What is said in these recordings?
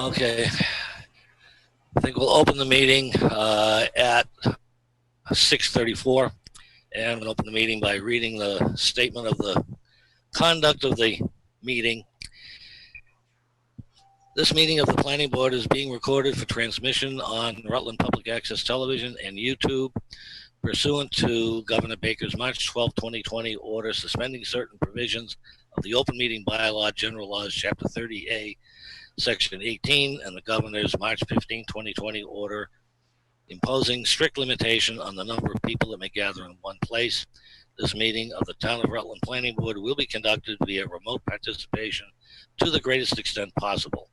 Okay. I think we'll open the meeting at 6:34, and we'll open the meeting by reading the statement of the conduct of the meeting. This meeting of the Planning Board is being recorded for transmission on Rutland Public Access Television and YouTube pursuant to Governor Baker's March 12, 2020 order suspending certain provisions of the Open Meeting Bylaw, General Laws, Chapter 30A, Section 18, and the Governor's March 15, 2020 order imposing strict limitation on the number of people that may gather in one place. This meeting of the Town of Rutland Planning Board will be conducted via remote participation to the greatest extent possible.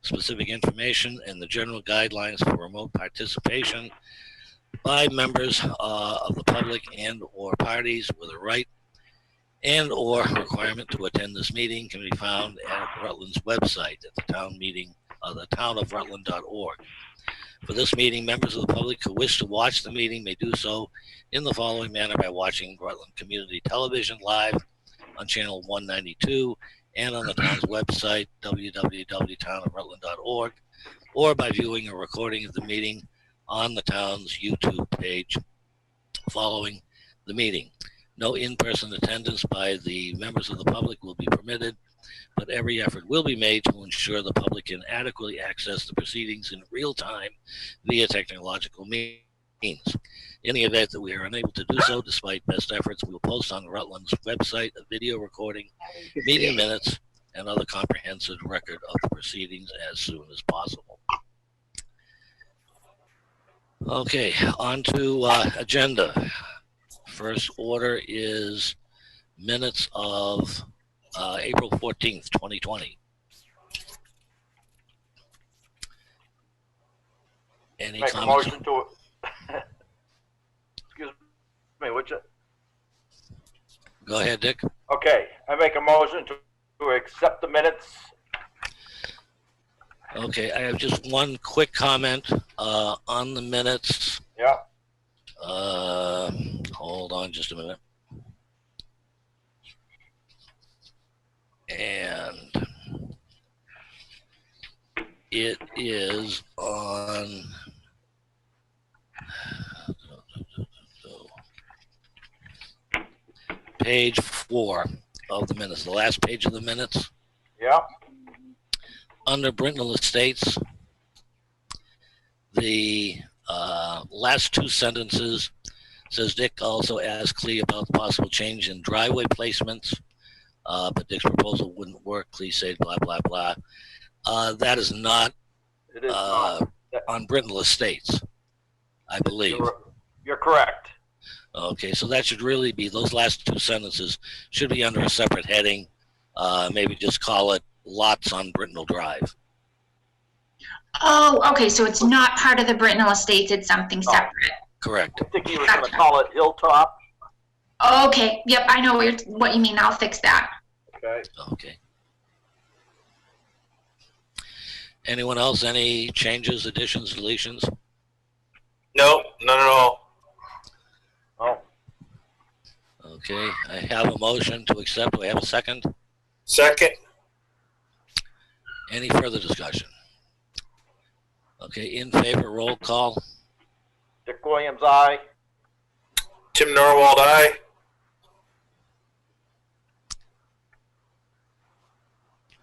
Specific information and the general guidelines for remote participation by members of the public and or parties with a right and or requirement to attend this meeting can be found at Rutland's website at the townofrutland.org. For this meeting, members of the public who wish to watch the meeting may do so in the following manner by watching Rutland Community Television live on channel 192 and on the town's website, www.townofrutland.org, or by viewing a recording of the meeting on the town's YouTube page following the meeting. No in-person attendance by the members of the public will be permitted, but every effort will be made to ensure the public can adequately access the proceedings in real time via technological means. In the event that we are unable to do so, despite best efforts, we will post on Rutland's website a video recording, meeting minutes, and other comprehensive record of the proceedings as soon as possible. Okay, on to agenda. First order is minutes of April 14th, 2020. Any Make comments? a motion to excuse me, would you? Go ahead, Dick. Okay, I make a motion to accept the minutes. Okay, I have just one quick comment on the minutes. Yeah. Hold on just a minute. And it is on page 4 of the minutes, the last page of the minutes. Yeah. Under Brintnell Estates, the last two sentences says Dick also asked Clee about the possible change in driveway placements, but Dick's proposal wouldn't work. Clee said blah, blah, blah. That is not, It is not. on Brintnell Estates, I believe. You're correct. Okay, so that should really be, those last two sentences should be under a separate heading. Maybe just call it lots on Brintnell Drive. Oh, okay, so it's not part of the Brintnell Estates, it's something separate. Correct. I think he was going to call it Hilltop. Okay, yep, I know what you mean. I'll fix that. Okay. Okay. Anyone else? Any changes, additions, deletions? No, none at all. Oh, Okay, I have a motion to accept. Do I have a second? Second. Any further discussion? Okay, in favor, roll call. Dick Williams, aye. Tim Norwald, aye.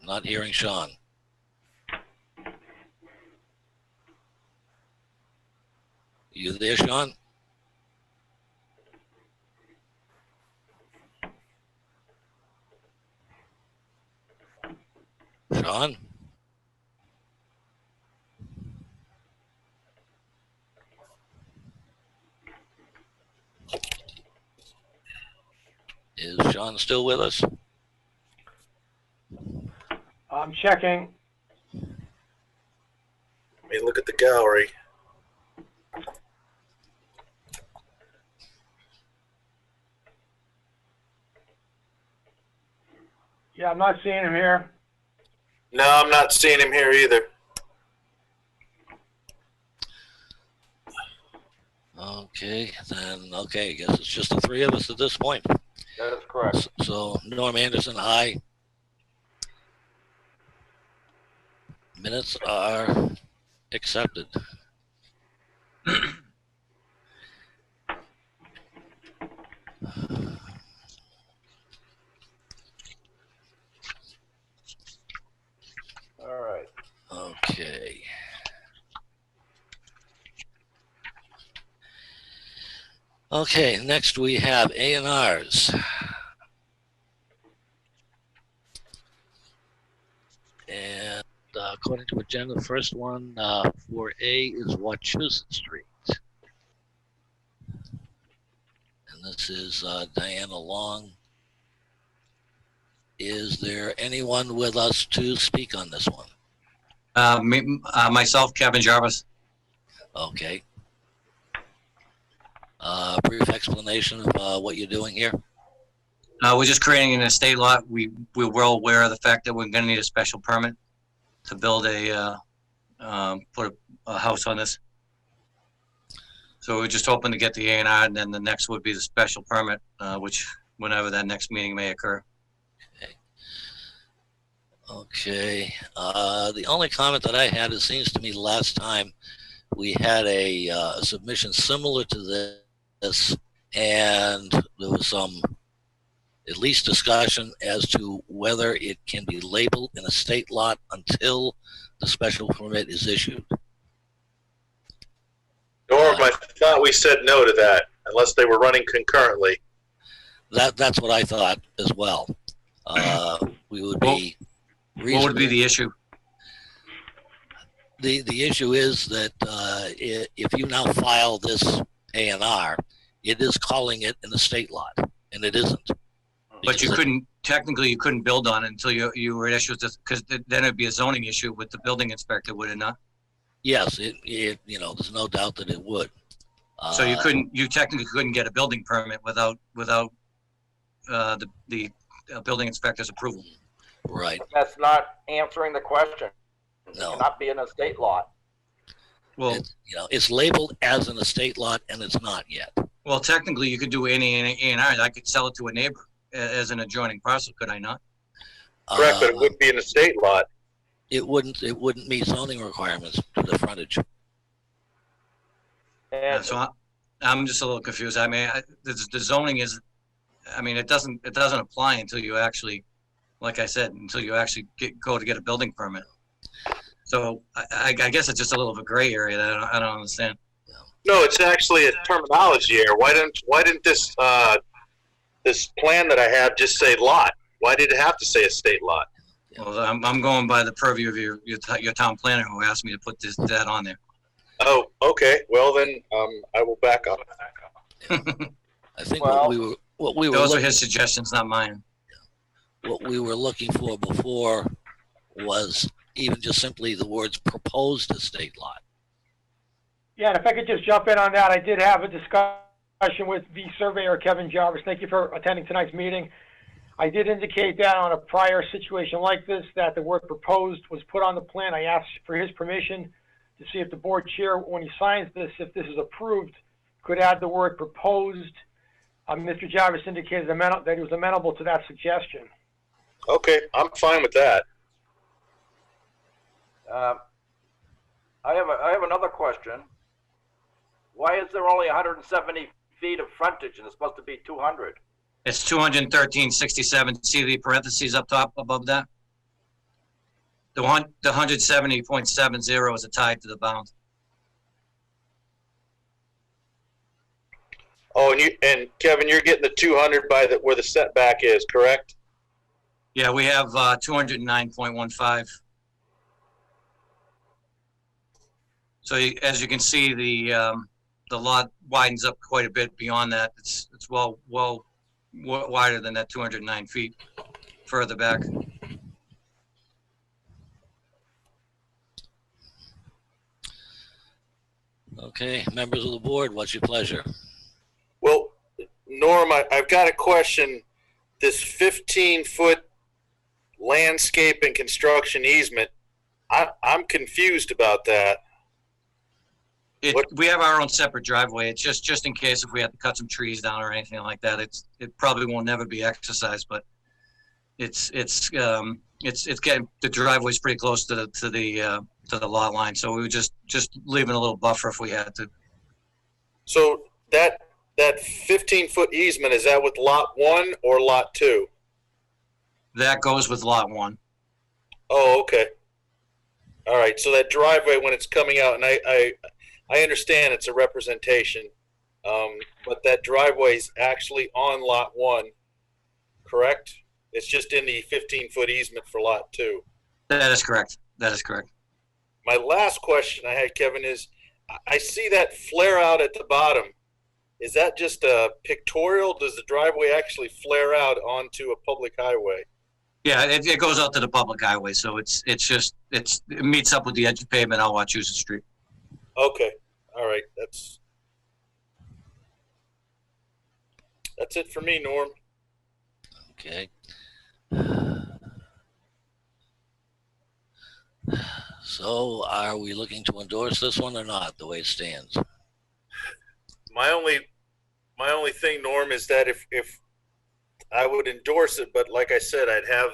Not hearing Sean. You there, Sean? Sean? Is Sean still with us? I'm checking. Let me look at the gallery. Yeah, I'm not seeing him here. No, I'm not seeing him here either. Okay, then, okay, I guess it's just the three of us at this point. That is correct. So, Norm Anderson, aye. Minutes are accepted. All right. Okay. Okay, next we have ANRs. And according to agenda, the first one for A is Wachusett Street. And this is Diana Long. Is there anyone with us to speak on this one? Myself, Kevin Jarvis. Okay. Brief explanation of what you're doing here. We're just creating an estate lot. We're well aware of the fact that we're going to need a special permit to build put a house on this. So we're just hoping to get the A&R, and then the next would be the special permit, which whenever that next meeting may occur. Okay. The only comment that I had, it seems to me last time we had a submission similar to this, and there was some at least discussion as to whether it can be labeled an estate lot until the special permit is issued. Norm, I thought we said no to that, unless they were running concurrently. That's what I thought as well. We would be reasonable. What would be the issue? The issue is that if you now file this A&R, it is calling it an estate lot, and it isn't. But you couldn't, technically you couldn't build on it until you were issued this, because then it'd be a zoning issue with the building inspector, would it not? Yes, it you know, there's no doubt that it would. So you technically couldn't get a building permit without the building inspector's approval. Right. That's not answering the question. No. It cannot be an estate lot. Well, it's labeled as an estate lot, and it's not yet. well, technically you could do any A&R. I could sell it to a neighbor as an adjoining parcel, could I not? Correct, but it would be an estate lot. It wouldn't meet zoning requirements to the frontage. And So I'm just a little confused. I mean, the zoning is, I mean, it doesn't apply until you actually, like I said, until you actually go to get a building permit. So I guess it's just a little of a gray area that I don't understand. No, it's actually a terminology error. Why didn't this this plan that I have just say lot? Why did it have to say estate lot? Well, I'm going by the purview of your town planner, who asked me to put that on there. Oh, okay. Well then, I will back up. I think Well, what we were Those are looking, his suggestions, not mine. what we were looking for before was even just simply the words proposed estate lot. Yeah, and if I could just jump in on that, I did have a discussion with the surveyor, Kevin Jarvis. Thank you for attending tonight's meeting. I did indicate that on a prior situation like this, that the word proposed was put on the plan. I asked for his permission to see if the board chair, when he signs this, if this is approved, could add the word proposed. Mr. Jarvis indicated that he was amenable to that suggestion. Okay, I'm fine with that. I have another question. Why is there only 170 feet of frontage and it's supposed to be 200? It's 213.67. See the parentheses up top above that? The 170.70 is a tied to the bound. Oh, and Kevin, you're getting the 200 by where the setback is, correct? Yeah, we have 209.15. So as you can see, the lot widens up quite a bit beyond that. It's well wider than that 209 feet further back. Okay, members of the board, what's your pleasure? Well, Norm, I've got a question. This 15-foot landscape and construction easement, I'm confused about that. We have our own separate driveway. It's just in case if we have to cut some trees down or anything like that. It probably won't never be exercised, but it's it's getting, the driveway's pretty close to the lot line, so we were just leaving a little buffer if we had to. So that 15-foot easement, is that with lot 1 or lot 2? That goes with lot 1. Oh, okay. All right. So that driveway, when it's coming out, and I understand it's a representation, but that driveway is actually on lot 1, correct? It's just in the 15-foot easement for lot 2. That is correct. That is correct. My last question I had, Kevin, is I see that flare out at the bottom. Is that just a pictorial? Does the driveway actually flare out onto a public highway? Yeah, it goes out to the public highway, so it meets up with the edge of pavement on Wachusett Street. Okay. All right. That's it for me, Norm. Okay. So are we looking to endorse this one or not, the way it stands? My only thing, Norm, is that if I would endorse it, but like I said, I'd have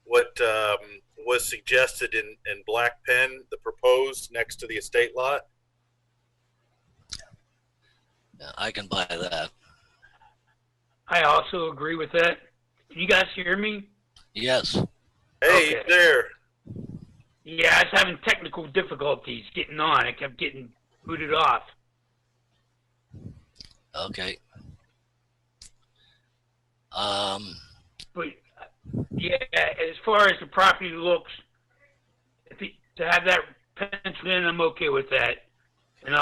what was suggested in black pen, the proposed next to the estate lot. Yeah, I can buy that. I also agree with that. Can you guys hear me? Yes. Hey, Okay. there. Yeah, I was having technical difficulties getting on. I kept getting booted off. Okay. But yeah, as far as the property looks, to have that penciled in, I'm okay with that. And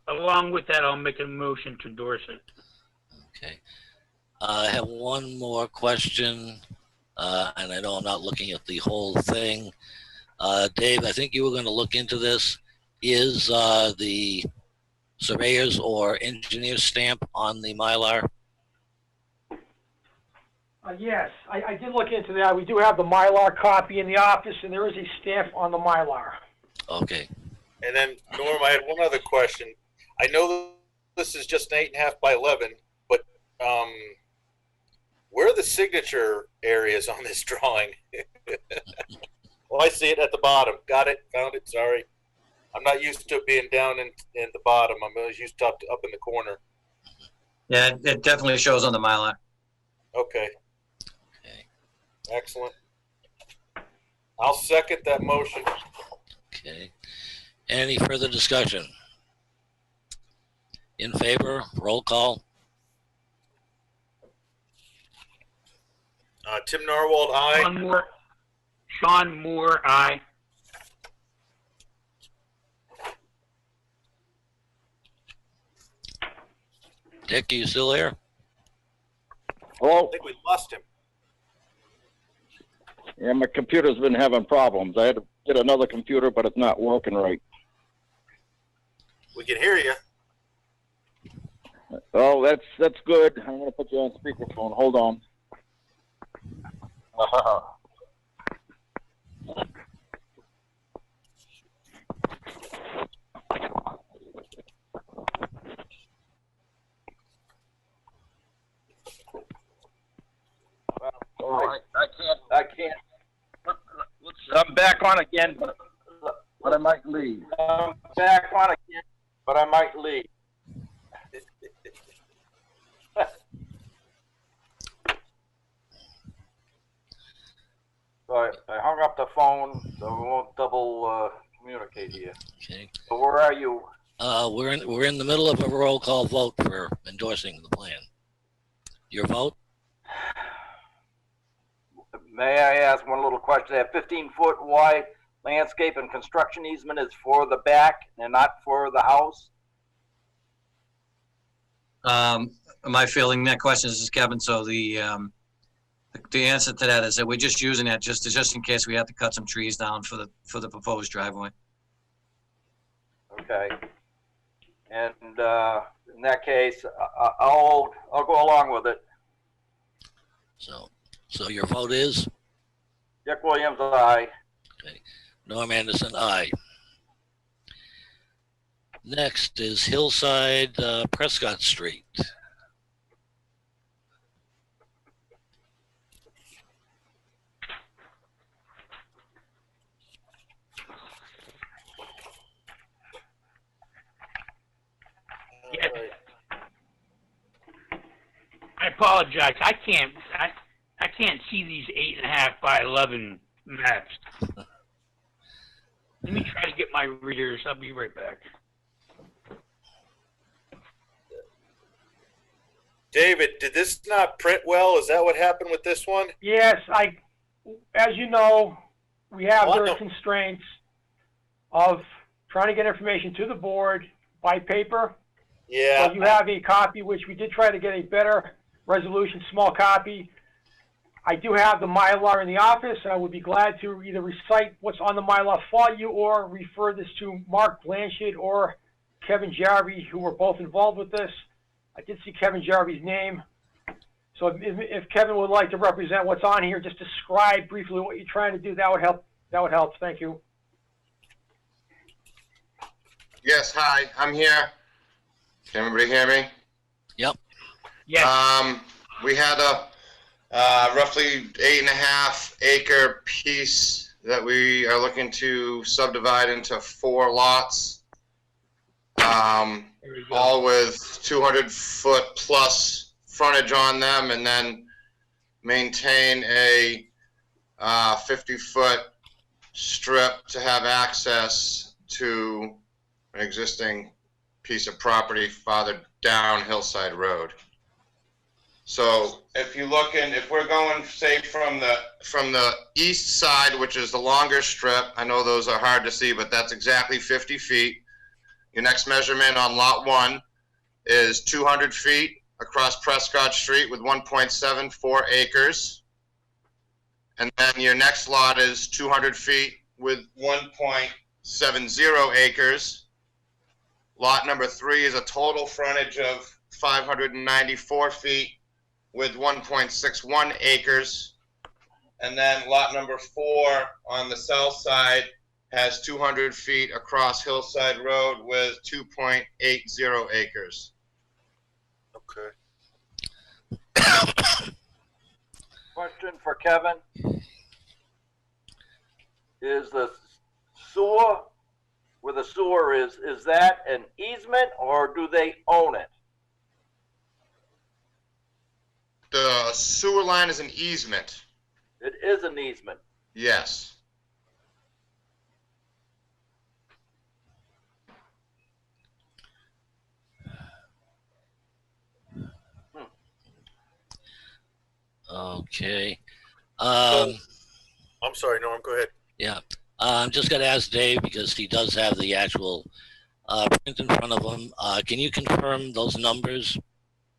along with that, I'll make a motion to endorse it. Okay. I have one more question, and I know I'm not looking at the whole thing. Dave, I think you were going to look into this. Is the surveyor's or engineer's stamp on the Mylar? Yes, I did look into that. We do have the Mylar copy in the office, and there is a stamp on the Mylar. Okay. And then, Norm, I had one other question. I know this is just an 8.5 by 11, but where are the signature areas on this drawing? Well, I see it at the bottom. Got it. Found it. Sorry. I'm not used to it being down in the bottom. I'm always used to up in the corner. Yeah, it definitely shows on the Mylar. Okay. Okay. Excellent. I'll second that motion. Okay. Any further discussion? In favor? Roll call. Tim Narwhal, aye. Sean Moore, aye. Dick, are you still there? I Hello? think we lost him. Yeah, my computer's been having problems. I had to get another computer, but it's not working right. We can hear you. Oh, that's good. I'm going to put you on speakerphone. Hold on. I can't. I'm back on again, but I might leave. I'm back on again, but I might leave. So I hung up the phone, so we won't double communicate here. Okay. So where are you? We're in the middle of a roll call vote for endorsing the plan. Your vote? May I ask one little question? That 15-foot wide landscape and construction easement is for the back and not for the house? Am I fielding that question? This is Kevin. So the answer to that is that we're just using that just in case we have to cut some trees down for the proposed driveway. Okay. And in that case, I'll go along with it. So your vote is? Dick Williams, aye. Okay. Norm Anderson, aye. Next is Hillside-Precott Street. apologize. I can't see these 8.5 by 11 maps. Let me try to get my readers. I'll be right back. David, did this not print well? Is that what happened with this one? Yes, as you know, we have Oh, I there know. are constraints of trying to get information to the board by paper. Yeah. So you have a copy, which we did try to get a better resolution, small copy. I do have the Mylar in the office, and I would be glad to either recite what's on the Mylar for you or refer this to Mark Blanchard or Kevin Jarvie, who were both involved with this. I did see Kevin Jarvie's name. So if Kevin would like to represent what's on here, just describe briefly what you're trying to do, that would help. That would help. Thank you. Yes, hi, I'm here. Can everybody hear me? Yep. Yes. We had a roughly 8.5 acre piece that we are looking to subdivide into 4 lots. All with 200-foot plus frontage on them, and then maintain a 50-foot strip to have access to an existing piece of property farther down Hillside Road. So if you look in, if we're going, say, from the east side, which is the longer strip, I know those are hard to see, but that's exactly 50 feet. Your next measurement on lot 1 is 200 feet across Prescott Street with 1.74 acres. And then your next lot is 200 feet with 1.70 acres. Lot number 3 is a total frontage of 594 feet with 1.61 acres. And then lot number 4 on the south side has 200 feet across Hillside Road with 2.80 acres. Okay. Question for Kevin. Is the sewer, where the sewer is that an easement or do they own it? The sewer line is an easement. It is an easement. Yes. Okay. I'm sorry, Norm, go ahead. Yeah. I'm just going to ask Dave because he does have the actual print in front of him. Can you confirm those numbers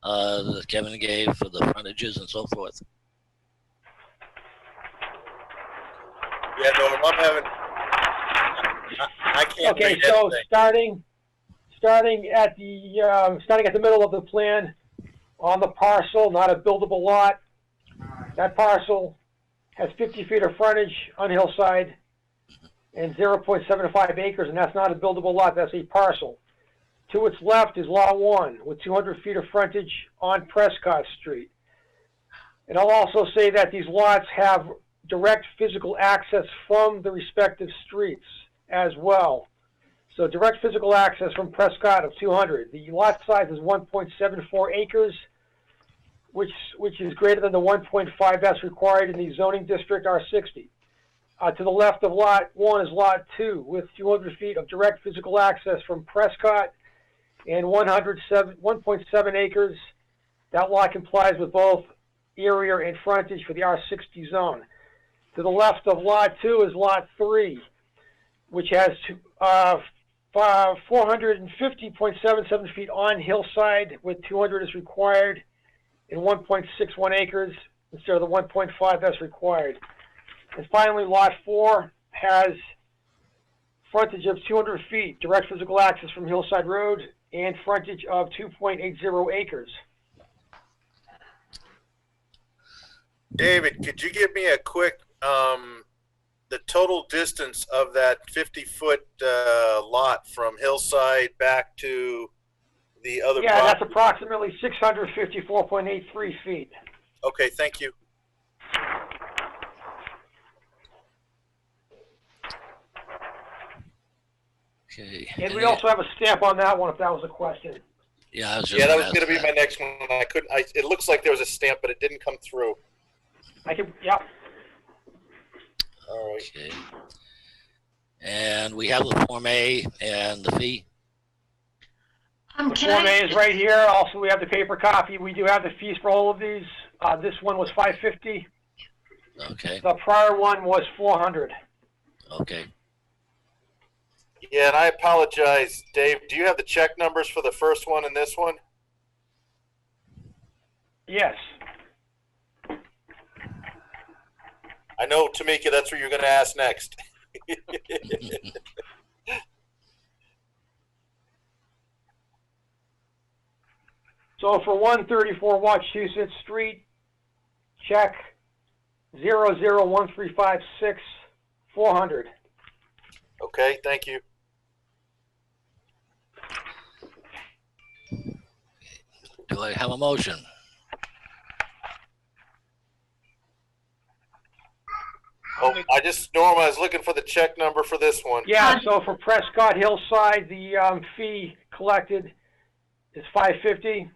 that Kevin gave for the frontages and so forth? Yeah, Norm, I'm having. I can't. Okay, read so anything. starting at the middle of the plan on the parcel, not a buildable lot. That parcel has 50 feet of frontage on Hillside and 0.75 acres, and that's not a buildable lot, that's a parcel. To its left is Lot 1 with 200 feet of frontage on Prescott Street. And I'll also say that these lots have direct physical access from the respective streets as well. So direct physical access from Prescott of 200. The lot size is 1.74 acres. Which is greater than the 1.5 that's required in the zoning district R60. To the left of Lot 1 is Lot 2 with 200 feet of direct physical access from Prescott and 1.7 acres. That lot complies with both area and frontage for the R60 zone. To the left of Lot 2 is Lot 3, which has 450.77 feet on Hillside with 200 is required. In 1.61 acres instead of the 1.5 that's required. And finally, Lot 4 has frontage of 200 feet, direct physical access from Hillside Road, and frontage of 2.80 acres. David, could you give me a quick, the total distance of that 50-foot lot from Hillside back to the other Yeah, property? that's approximately 654.83 feet. Okay, thank you. Okay. And we also have a stamp on that one if that was a question. Yeah, I was just Yeah, that was ask going to be my next one. I couldn't. It looks like there was a stamp, but it didn't come through. I can, yep. All right. Okay. And we have the Form A and the fee. The Can Form A I, is right here. Also, we have the paper copy. We do have the fees for all of these. This one was $550. Okay. The prior one was $400. Okay. Yeah, and I apologize, Dave. Do you have the check numbers for the first one and this one? Yes. I know, Tamika, that's what you're going to ask next. So for 134 Wachusett Street, check 001356 400. Okay, thank you. Do I have a motion? Oh, Norm, I was looking for the check number for this one. Yeah, so for Prescott Hillside, the fee collected is $550,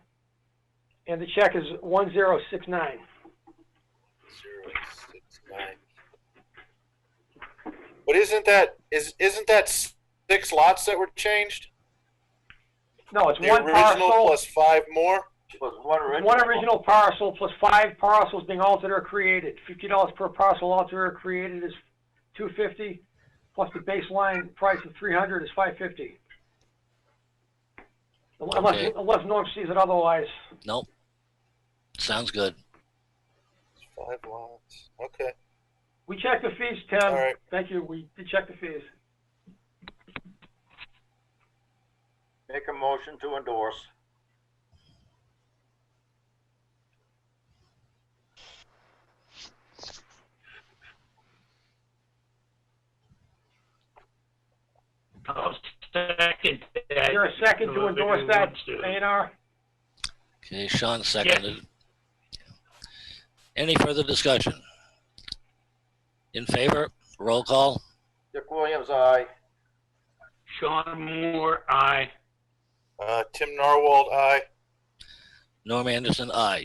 and the check is 1069. 069. But isn't that 6 lots that were changed? No, it's The one original parcel. plus 5 more? Was one original. One original parcel plus 5 parcels being altered or created. $50 per parcel altered or created is $250, plus the baseline price of $300 is $550. Okay. Unless Norm sees it otherwise. Nope. Sounds good. 5 lots. Okay. We checked the fees, Tim. All right. Thank you. We did check the fees. Make a motion to endorse. I'll second that. Is there a second to endorse that, ANR? Okay, Sean seconded. Any further discussion? In favor? Roll call. Dick Williams, aye. Sean Moore, aye. Tim Narwhal, aye. Norm Anderson, aye.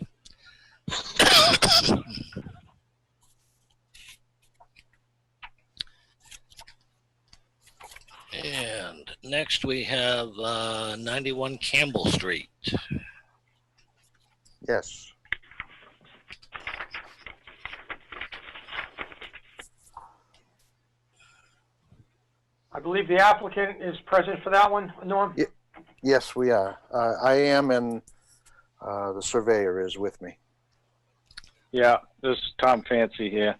And next we have 91 Campbell Street. Yes. I believe the applicant is present for that one, Norm? Yes, we are. I am, and the surveyor is with me. Yeah, this is Tom Fancy here.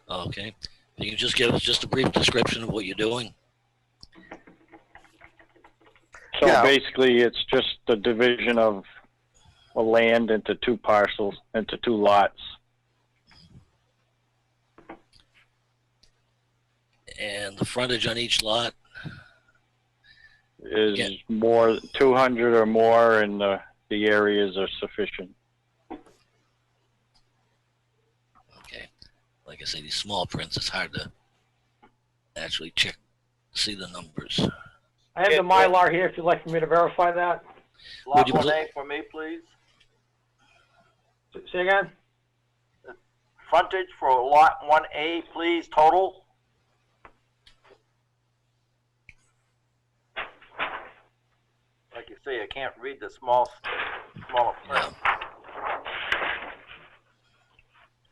Okay. You can just give us just a brief description of what you're doing. So Yeah. basically, it's just the division of a land into 2 parcels, into 2 lots. And the frontage on each lot. Is Yeah. more 200 or more, and the areas are sufficient. Okay. Like I say, these small prints, it's hard to actually see the numbers. I have the Mylar here if you'd like for me to verify that. Lot you 1A for me, please. Say again? Frontage for lot 1A, please, total. Like you say, I can't read the smaller print.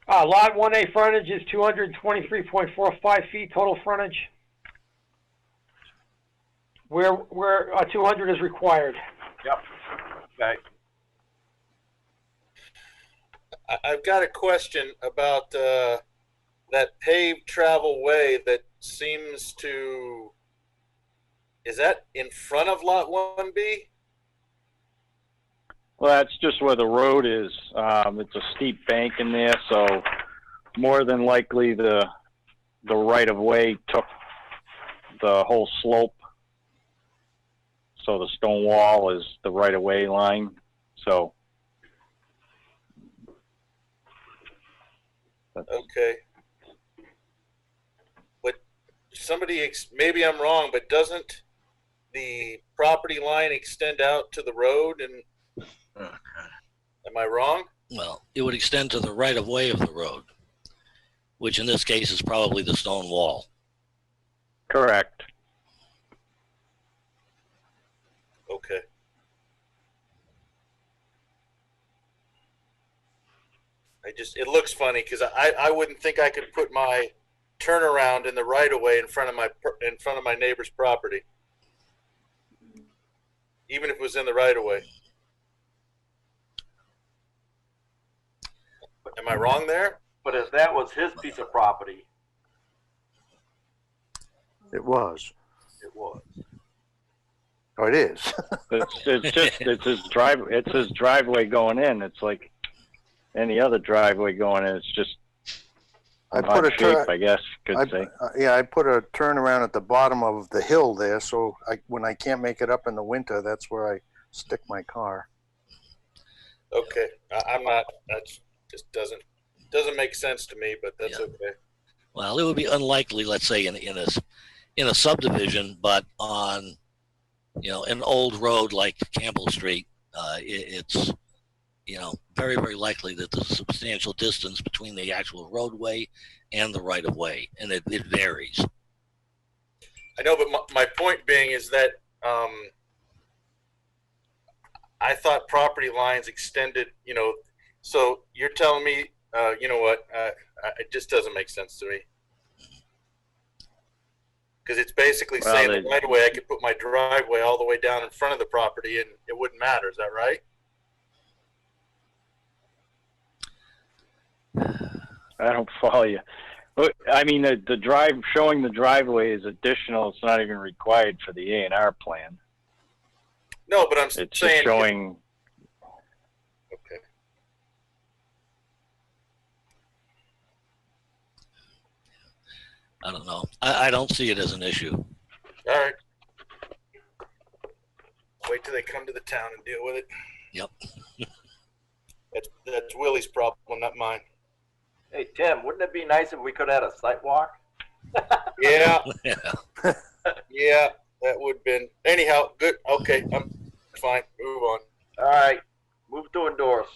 Lot 1A frontage is 223.45 feet total frontage, where 200 is required. Yep. Okay. I've got a question about that paved travel way that seems to. Is that in front of lot 1B? Well, that's just where the road is. It's a steep bank in there, so more than likely the right of way took the whole slope. So the stone wall is the right of way line. So Okay. But somebody, maybe I'm wrong, but doesn't the property line extend out to the road? And am I wrong? Well, it would extend to the right of way of the road, which in this case is probably the stone wall. Correct. Okay. It looks funny because I wouldn't think I could put my turnaround in the right of way in front of my neighbor's property, even if it was in the right of way. Am I wrong there? But if that was his piece of property, It was. it was. Oh, it is. It's his driveway going in. It's like any other driveway going in. It's just I put a shape, I guess could say. Yeah, I put a turnaround at the bottom of the hill there, so when I can't make it up in the winter, that's where I stick my car. Okay, I'm not. That just doesn't make sense to me, but that's okay. Well, it would be unlikely, let's say, in a subdivision, but on, an old road like Campbell Street, it's, very, very likely that there's a substantial distance between the actual roadway and the right of way, and it varies. I know, but my point being is that I thought property lines extended, so you're telling me, it just doesn't make sense to me. Because it's basically saying the right of way, I could put my driveway all the way down in front of the property and it wouldn't matter. Is that right? I don't follow you. I mean, showing the driveway is additional. It's not even required for the A&R plan. No, but I'm it's saying just showing. Okay. I don't know. I don't see it as an issue. All right. Wait till they come to the town and deal with it. Yep. That's Willie's problem, not mine. Hey, Tim, wouldn't it be nice if we could have a site walk? Yeah. Yeah. Yeah, that would have been. Anyhow, good. Okay, I'm fine. Move on. All right, move to endorse.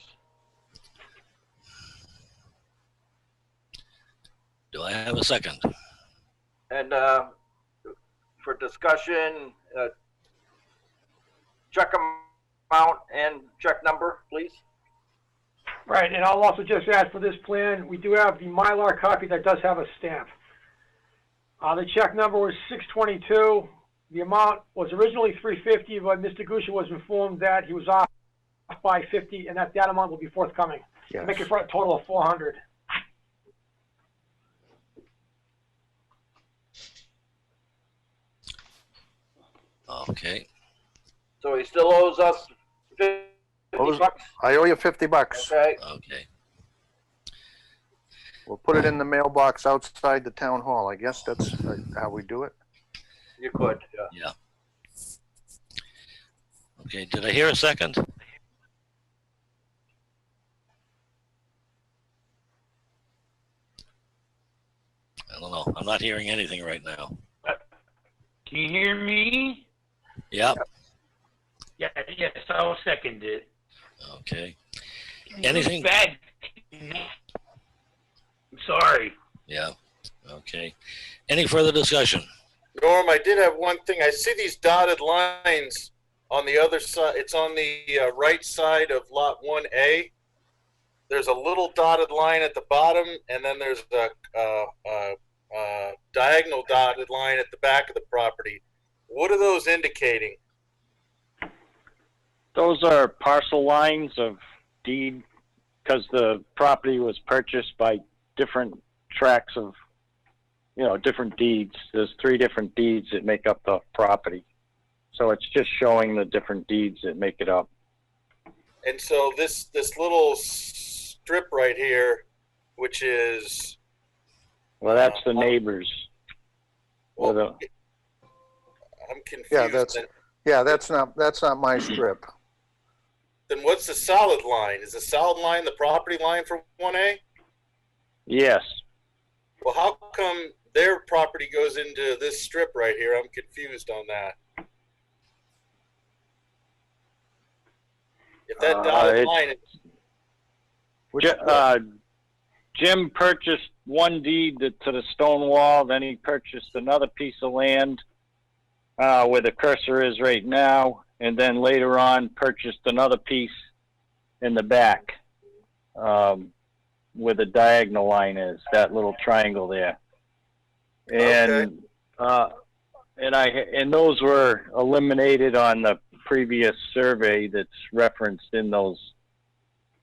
Do I have a second? And for discussion, check amount and check number, please. Right, and I'll also just add for this plan, we do have the Mylar copy that does have a stamp. The check number was 622. The amount was originally 350, but Mr. Gusha was informed that he was off by 50, and that amount will be forthcoming. Yes. Make it for a total of 400. Okay. So he still owes us 50 bucks? I owe you $50. Okay. Okay. We'll put it in the mailbox outside the town hall. I guess that's how we do it. You could, yeah. Yeah. Okay. Did I hear a second? I don't know. I'm not hearing anything right now. Can you hear me? Yep. Yeah, yes, I'll second it. Okay. Anything? Bad. I'm sorry. Yeah. Okay. Any further discussion? Norm, I did have one thing. I see these dotted lines on the other side. It's on the right side of lot 1A. There's a little dotted line at the bottom, and then there's a diagonal dotted line at the back of the property. What are those indicating? Those are parcel lines of deed, because the property was purchased by different tracts of, different deeds. There's 3 different deeds that make up the property. So it's just showing the different deeds that make it up. And so this little strip right here, which is... Well, that's the neighbors. Well, I'm confused. That's not my strip. Then what's the solid line? Is the solid line the property line for 1A? Yes. Well, how come their property goes into this strip right here? I'm confused on that. If that dotted line is... Jim purchased one deed to the stone wall, then he purchased another piece of land where the cursor is right now, and then later on purchased another piece in the back where the diagonal line is, that little triangle there. And and those were eliminated on the previous survey that's referenced in those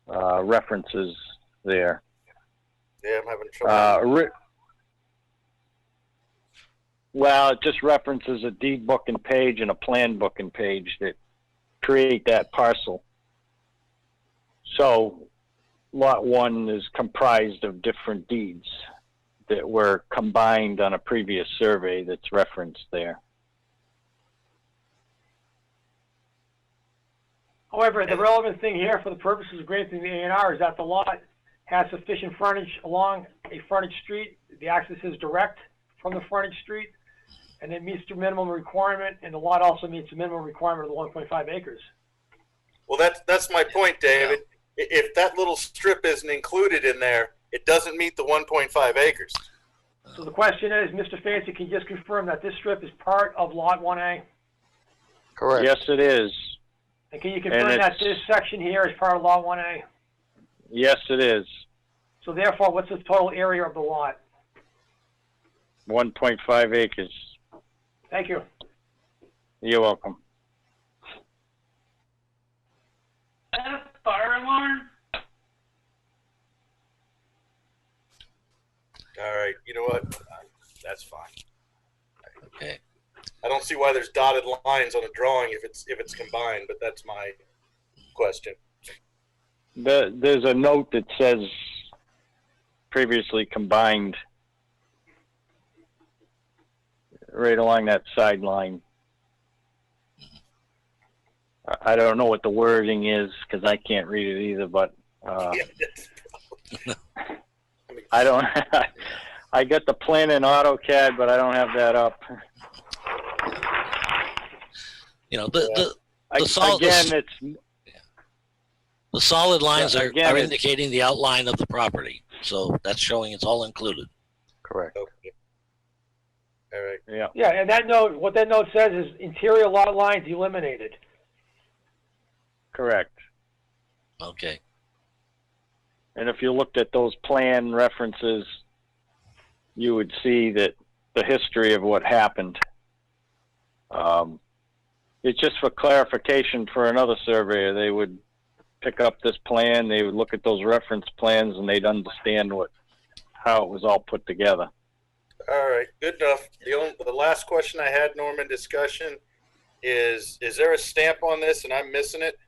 references there. Yeah, I'm having trouble. Well, it just references a deed booking page and a plan booking page that create that parcel. So lot 1 is comprised of different deeds that were combined on a previous survey that's referenced there. However, the relevant thing here for the purposes of granting the ANR is that the lot has sufficient frontage along a frontage street. The access is direct from the frontage street, and it meets the minimum requirement, and the lot also meets the minimum requirement of the 1.5 acres. Well, that's my point, David. If that little strip isn't included in there, it doesn't meet the 1.5 acres. So the question is, Mr. Fancy, can you just confirm that this strip is part of Lot 1A? Correct. Yes, it is. And can you confirm that this section here is part of Lot 1A? Yes, it is. So therefore, what's the total area of the lot? 1.5 acres. Thank you. You're welcome. Is that a fire alarm? All right, you know what? That's fine. Okay. I don't see why there's dotted lines on a drawing if it's combined, but that's my question. There's a note that says previously combined right along that sideline. I don't know what the wording is because I can't read it either, but I don't. I got the plan in AutoCAD, but I don't have that up. You know, the solid lines are indicating the outline of the property, so that's showing it's all included. Correct. Okay. All right. Yeah. Yeah, and that note, what that note says is interior lot lines eliminated. Correct. Okay. And if you looked at those plan references, you would see that the history of what happened. It's just for clarification for another surveyor. They would pick up this plan, they would look at those reference plans, and they'd understand how it was all put together. All right, good enough. The last question I had, Norman, discussion is there a stamp on this and I'm missing it?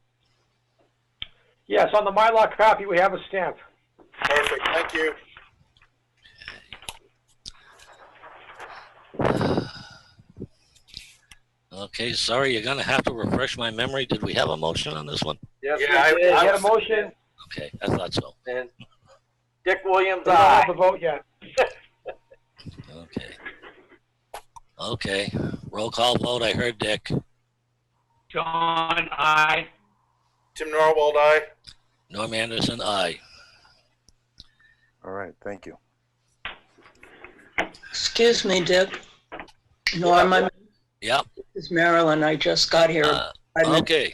Yes, on the Mylar copy, we have a stamp. Perfect, thank you. Okay, sorry, you're gonna have to refresh my memory. Did we have a motion on this one? Yes, Yeah, we did. I had a motion. Okay, I thought so. And Dick Williams, We don't aye. have a vote yet. Okay. Okay, roll call vote. I heard Dick. John, aye. Tim Norwald, aye. Norm Anderson, aye. All right, thank you. Excuse me, Dick. Norm, Yep. this is Marilyn. I just got here. Okay.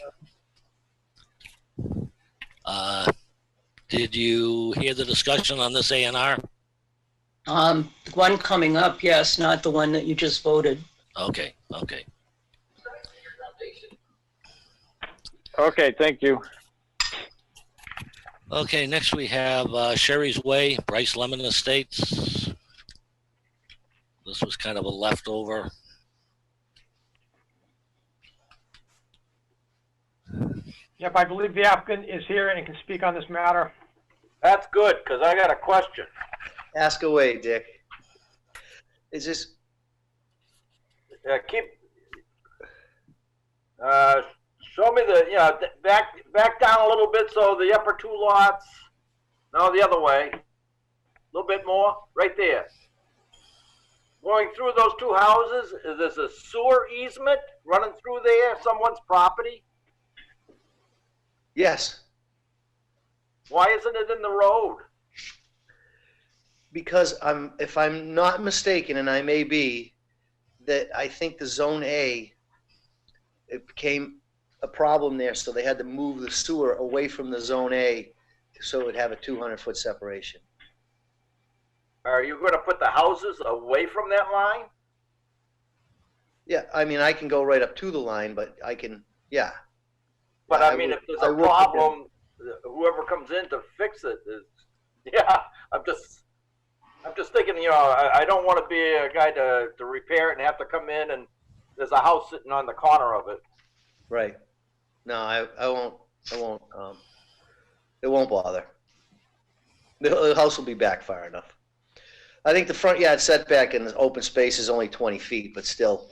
Did you hear the discussion on this ANR? The one coming up, yes, not the one that you just voted. Okay, okay. Okay, thank you. Okay, next we have Sherry's Way, Brice Lemon Estates. This was kind of a leftover. Yep, I believe the applicant is here and can speak on this matter. That's good, because I got a question. Ask away, Dick. Is this? Show me the, back down a little bit so the upper two lots, no, the other way. A little bit more, right there. Going through those two houses, is this a sewer easement running through there, someone's property? Yes, Why isn't it in the road? because if I'm not mistaken, and I may be, that I think the Zone A, it became a problem there, so they had to move the sewer away from the Zone A so it would have a 200-foot separation. Are you going to put the houses away from that line? Yeah, I mean, I can go right up to the line, but I can, yeah. But Yeah, I mean, would- if there's I a would put them- problem, whoever comes in to fix it is, yeah, I'm just thinking, you know, I don't want to be a guy to repair it and have to come in and there's a house sitting on the corner of it. Right. No, I won't, it won't bother. The house will be back far enough. I think the front yard setback in the open space is only 20 feet, but still,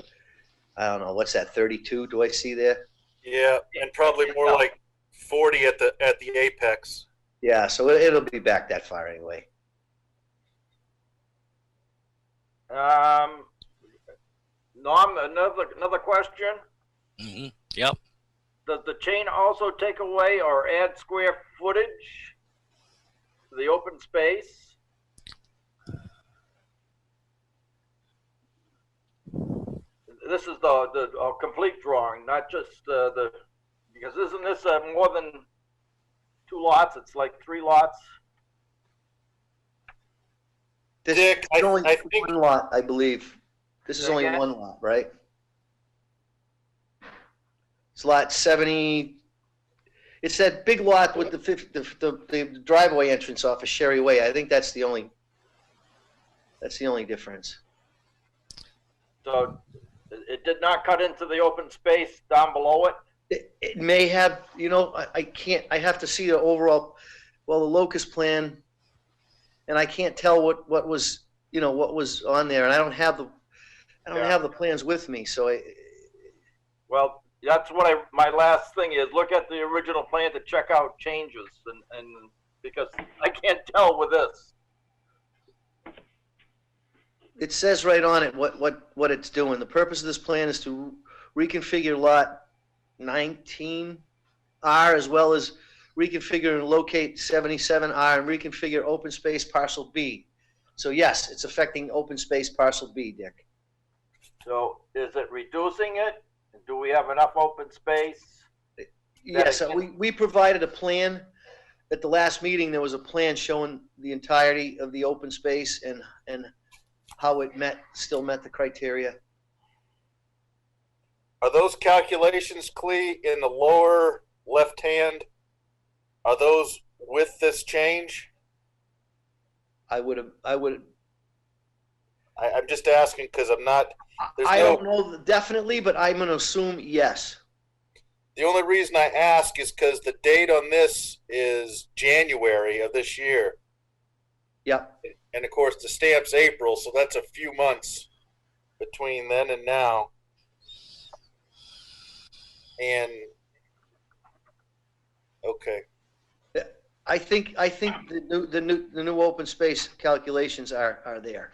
I don't know, what's that, 32 do I see there? Yeah, and probably more like 40 at the apex. Yeah, so it'll be back that far anyway. Norm, another question. Mm-hmm. Yep. Does the chain also take away or add square footage to the open space? This is the complete drawing, not just because isn't this more than 2 lots? It's like 3 lots. This Dick, is only I think one lot, I believe. This is Say only again? one lot, right? It's lot 70. It's that big lot with the driveway entrance off of Sherry Way. I think that's the only difference. So it did not cut into the open space down below it. It may have, you know, I can't, I have to see the overall, well, the locust plan, and I can't tell what was, you know, what was on there, and I don't have the plans with me, so Well, that's what my last thing is. Look at the original plan to check out changes, and because I can't tell with this. it says right on it what it's doing. The purpose of this plan is to reconfigure lot 19R as well as reconfigure and locate 77R and reconfigure open space parcel B. So yes, it's affecting open space parcel B, Dick. So is it reducing it? Do we have enough open space? Yes, we provided a plan. At the last meeting, there was a plan showing the entirety of the open space and how it still met the criteria. Are those calculations, Clee, in the lower left hand? Are those with this change? I'm just asking because I'm not. I don't know definitely, but I'm going to assume yes. The only reason I ask is because the date on this is January of this year. Yep. And of course, the stamp's April, so that's a few months between then and now. And okay. I think the new open space calculations are there.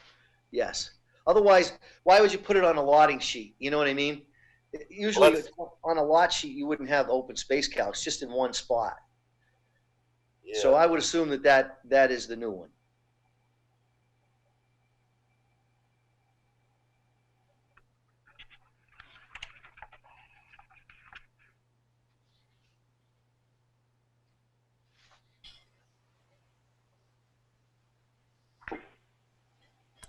Yes. Otherwise, why would you put it on a lotting sheet? You know what I mean? Usually on a lot sheet, you wouldn't have open space calcs, just in one spot. Yeah. So I would assume that is the new one.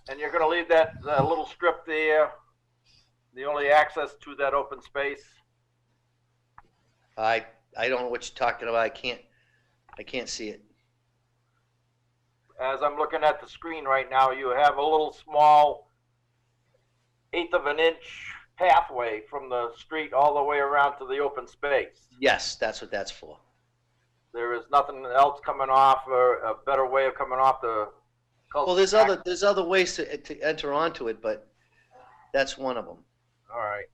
And you're going to leave that little strip there, the only access to that open space? I don't know what you're talking about. I can't see it. As I'm looking at the screen right now, you have a little small 1/8 of an inch pathway from the street all the way around to the open space. Yes, that's what that's for. There is nothing else coming off, or a better way of coming off the Well, there's other ways to enter onto it, but that's one of them. All right.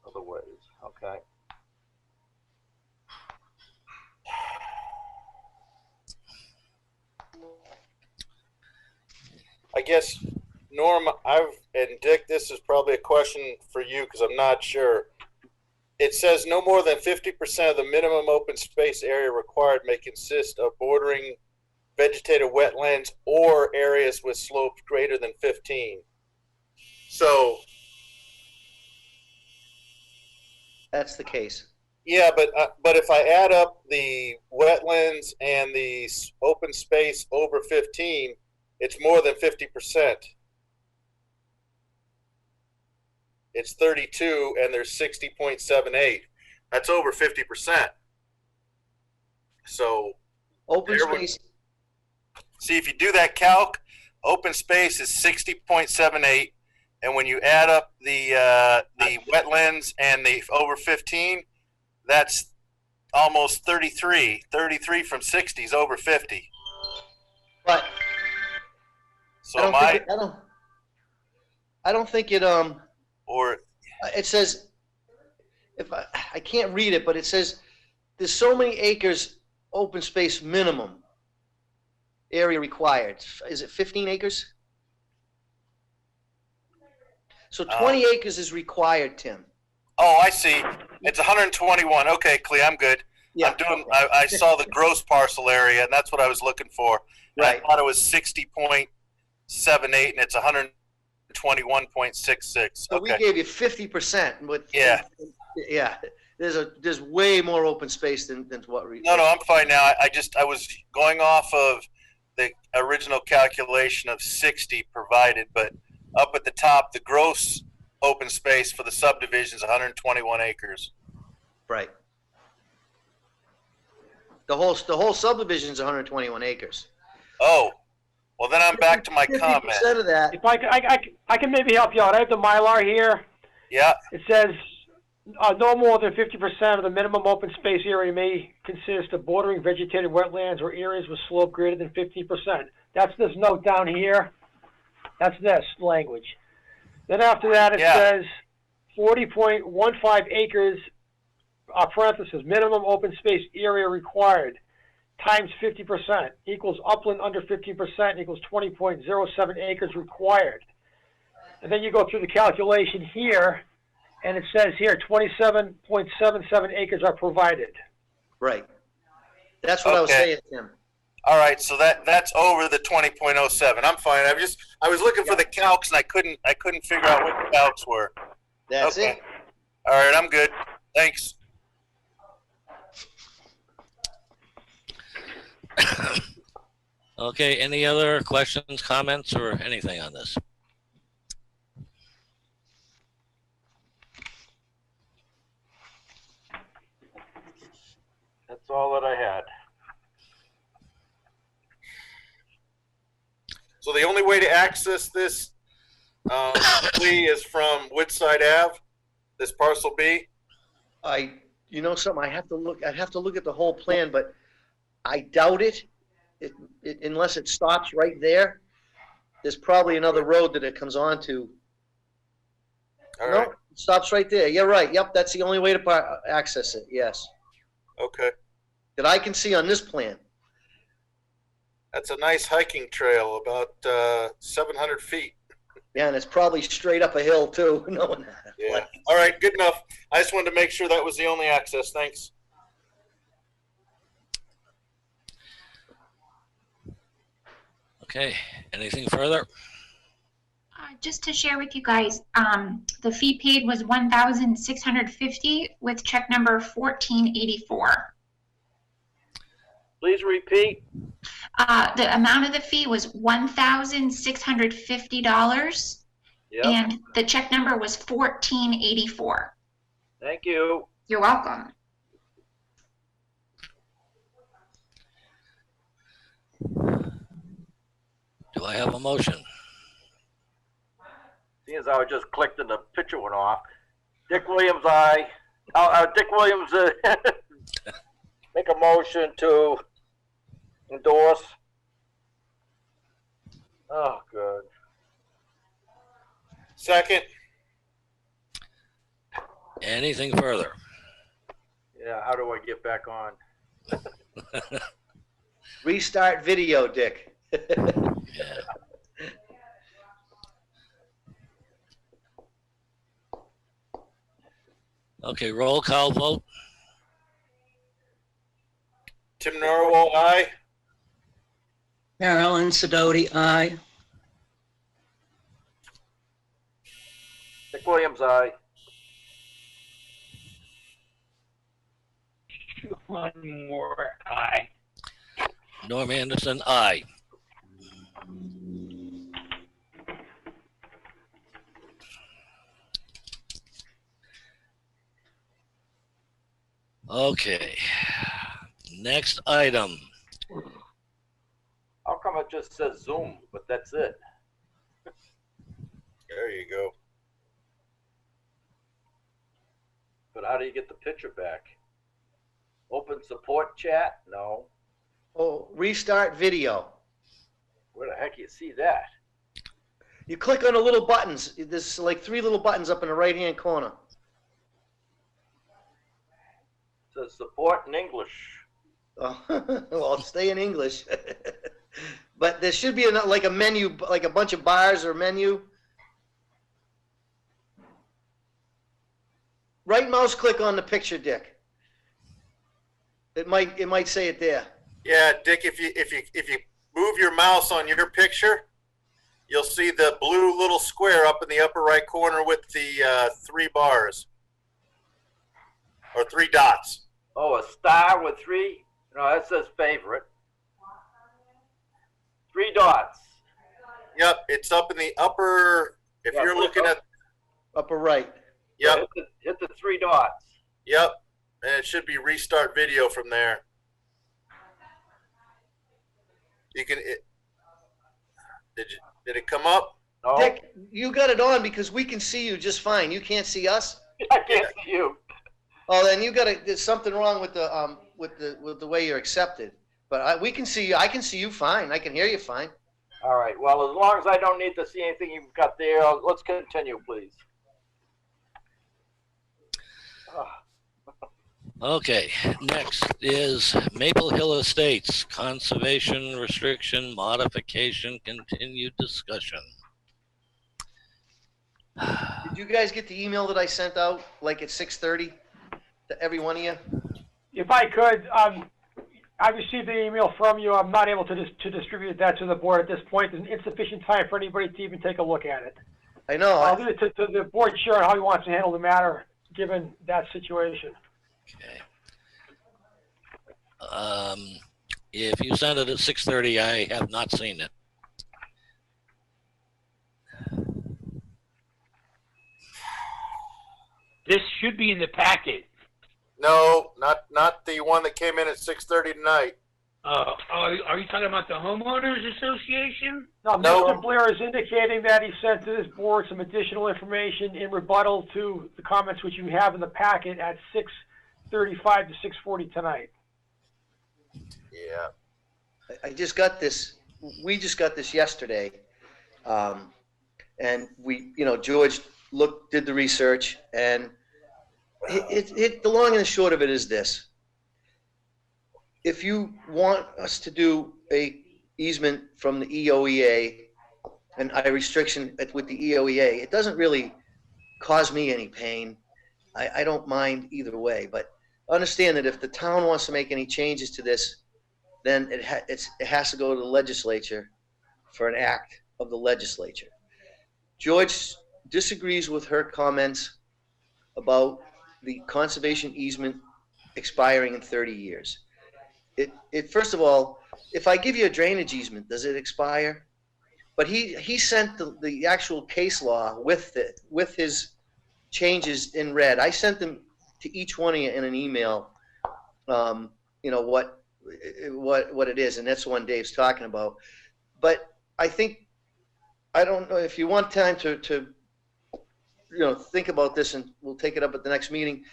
Other ways, okay. I guess, Norm, and Dick, this is probably a question for you because I'm not sure. it says no more than 50% of the minimum open space area required may consist of bordering vegetated wetlands or areas with slopes greater than 15. So That's the case. yeah, but if I add up the wetlands and the open space over 15, it's more than 50%. It's 32 and there's 60.78. That's over 50%. So Open space. See, if you do that calc, open space is 60.78, and when you add up the wetlands and the over 15, that's almost 33. 33 from 60 is over 50. But So I don't think it or it says, if I can't read it, but it says there's so many acres open space minimum area required. Is it 15 acres? So 20 acres is required, Tim. Oh, I see. It's 121. Okay, Clea, I'm good. Yeah. I saw the gross parcel area, and that's what I was looking for. And Right. I thought it was 60.78, and it's 121.66. So Okay. we gave you 50% with Yeah. Yeah. There's way more open space than what we. No, I'm fine now. I was going off of the original calculation of 60 provided, but up at the top, the gross open space for the subdivision is 121 acres. Right. The whole subdivision is 121 acres. Oh, well then I'm back to my 50% comment. of that. If I can maybe help you out. I have the Mylar here. Yeah. It says no more than 50% of the minimum open space area may consist of bordering vegetated wetlands or areas with slope greater than 15%. That's this note down here. That's this language. Then after that, it says 40.15 acres, parenthesis, minimum open space area required, times 50%, equals upland under 15%, equals 20.07 acres required. And then you go through the calculation here, and it says here 27.77 acres are provided. Right. That's what I was saying, Tim. All right, so that's over the 20.07. I'm fine. I was looking for the calcs and I couldn't figure out what the calcs were. That's it. All right, I'm good. Thanks. Okay, any other questions, comments, or anything on this? That's all that I had. So the only way to access this plea is from Woodside Ave, this parcel B? You know something, I'd have to look at the whole plan, but I doubt it, unless it stops right there. There's probably another road that it comes onto. All No, right. it stops right there. You're right. Yep, that's the only way to access it, yes. Okay. That I can see on this plan. That's a nice hiking trail, about 700 feet. Yeah, and it's probably straight up a hill too, knowing that. Yeah. All right, good enough. I just wanted to make sure that was the only access. Thanks. Okay, anything further? Just to share with you guys, the fee paid was $1,650 with check number 1484. Please repeat. The amount of the fee was $1,650, Yep. and the check number was 1484. Thank you. You're welcome. Do I have a motion? Seeing as I just clicked and the picture went off. Dick Williams, Dick Williams, make a motion to endorse. Oh, good. Second. Anything further? Yeah, how do I get back on? Restart video, Dick. Yeah. Okay, roll call vote. Tim Narwhal, aye. Marilyn Sedoti, aye. Dick Williams, aye. One more aye. Norm Anderson, aye. Okay. Next item. How come it just says Zoom, but that's it? There you go. But how do you get the picture back? Open support chat? No. Oh, restart video. Where the heck do you see that? You click on the little buttons. There's like 3 little buttons up in the right-hand corner. It says support in English. Oh, well, stay in English. But there should be like a menu, like a bunch of bars or menu. Right mouse click on the picture, Dick. It might say it there. Yeah, Dick, if you move your mouse on your picture, you'll see the blue little square up in the upper right corner with the 3 bars or 3 dots. Oh, a star with 3? No, that says favorite. 3 dots. Yep, it's up in the upper. If Yeah, you're looking at upper right. Yep. Hit the 3 dots. Yep, and it should be restart video from there. You can. Did it come up? No. Dick, you got it on because we can see you just fine. You can't see us. I can't see you. Oh, then you got to. There's something wrong with the way you're accepted. But we can see you. I can see you fine. I can hear you fine. All right. Well, as long as I don't need to see anything you've got there, let's continue, please. Okay, next is Maple Hill Estates, conservation restriction, modification, continued discussion. Did you guys get the email that I sent out, like at 6:30, to every one of you? If I could, I received the email from you. I'm not able to distribute that to the board at this point. There's insufficient time for anybody to even take a look at it. I know. I'll leave it to the board chair on how he wants to handle the matter, given that situation. Okay. If you sent it at 6:30, I have not seen it. This should be in the packet. No, not the one that came in at 6:30 tonight. Are you talking about the homeowners association? No, No. Mr. Blair is indicating that he sent to this board some additional information in rebuttal to the comments which you have in the packet at 6:35 to 6:40 tonight. Yeah. I just got this. We just got this yesterday, and George did the research, and the long and the short of it is this: if you want us to do a easement from the EOEA and a restriction with the EOEA, it doesn't really cause me any pain. I don't mind either way, but understand that if the town wants to make any changes to this, then it has to go to the legislature for an act of the legislature. George disagrees with her comments about the conservation easement expiring in 30 years. First of all, if I give you a drainage easement, does it expire? But he sent the actual case law with his changes in red. I sent them to each one of you in an email. What it is, and that's the one Dave's talking about. But I don't know if you want time to think about this, and we'll take it up at the next meeting.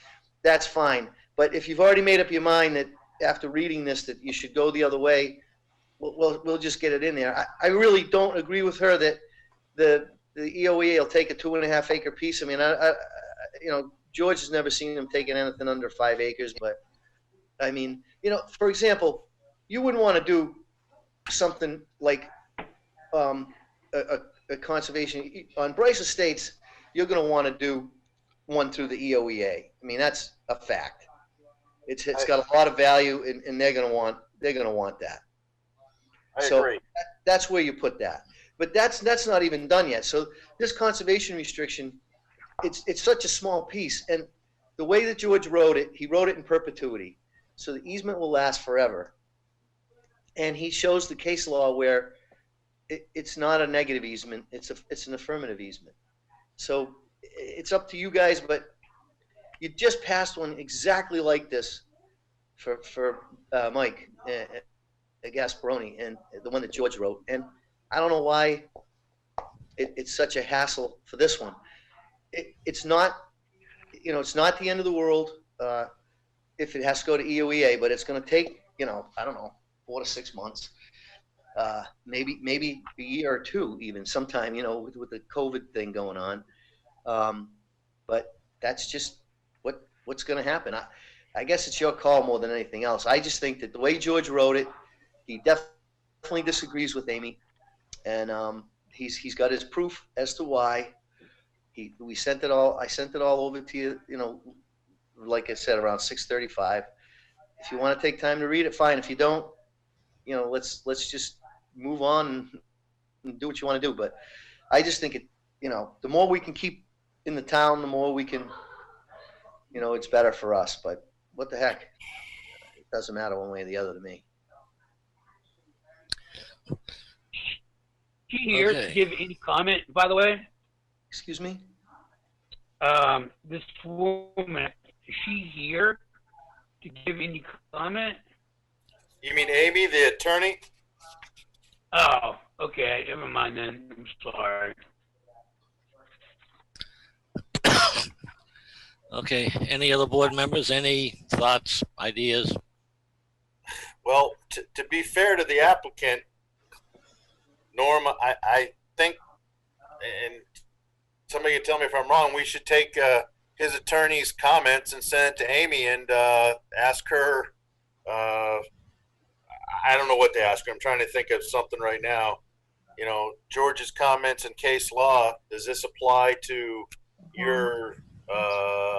That's fine. But if you've already made up your mind that after reading this that you should go the other way, we'll just get it in there. I really don't agree with her that the EOEA will take a 2.5 acre piece. I mean, George has never seen them taking anything under 5 acres, but I mean, for example, you wouldn't want to do something like a conservation on Brice Estates. You're going to want to do one through the EOEA. I I mean, that's a fact. It's got a lot of value, and they're gonna want that. I agree. That's where you put that. But that's not even done yet. So this conservation restriction, it's such a small piece, and the way that George wrote it, he wrote it in perpetuity. So the easement will last forever. And he shows the case law where it's not a negative easement, it's an affirmative easement. So it's up to you guys, but you just passed one exactly like this for Mike Gasparoni, and the one that George wrote. And I don't know why it's such a hassle for this one. It's not, it's not the end of the world if it has to go to EOEA, but it's going to take, I don't know, 4 to 6 months, maybe a year or two, even sometime, with the COVID thing going on. But that's just what's going to happen. I guess it's your call more than anything else. I just think that the way George wrote it, he definitely disagrees with Amy, and he's got his proof as to why. I sent it all over to you, like I said, around 6:35. If you want to take time to read it, fine. If you don't, let's just move on and do what you want to do. But I just think the more we can keep in the town, the more we can, it's better for us. But what the heck? It doesn't matter one way or the other to me. She here to give any comment, by the way? Excuse me? This woman, is she here to give any comment? You mean Amy, the attorney? Oh, okay. Never mind then. I'm sorry. Okay. Any other board members? Any thoughts, ideas? Well, to be fair to the applicant, Norm, I think, and somebody can tell me if I'm wrong, we should take his attorney's comments and send it to Amy and ask her. I don't know what to ask her. I'm trying to think of something right now. George's comments and case law, does this apply to your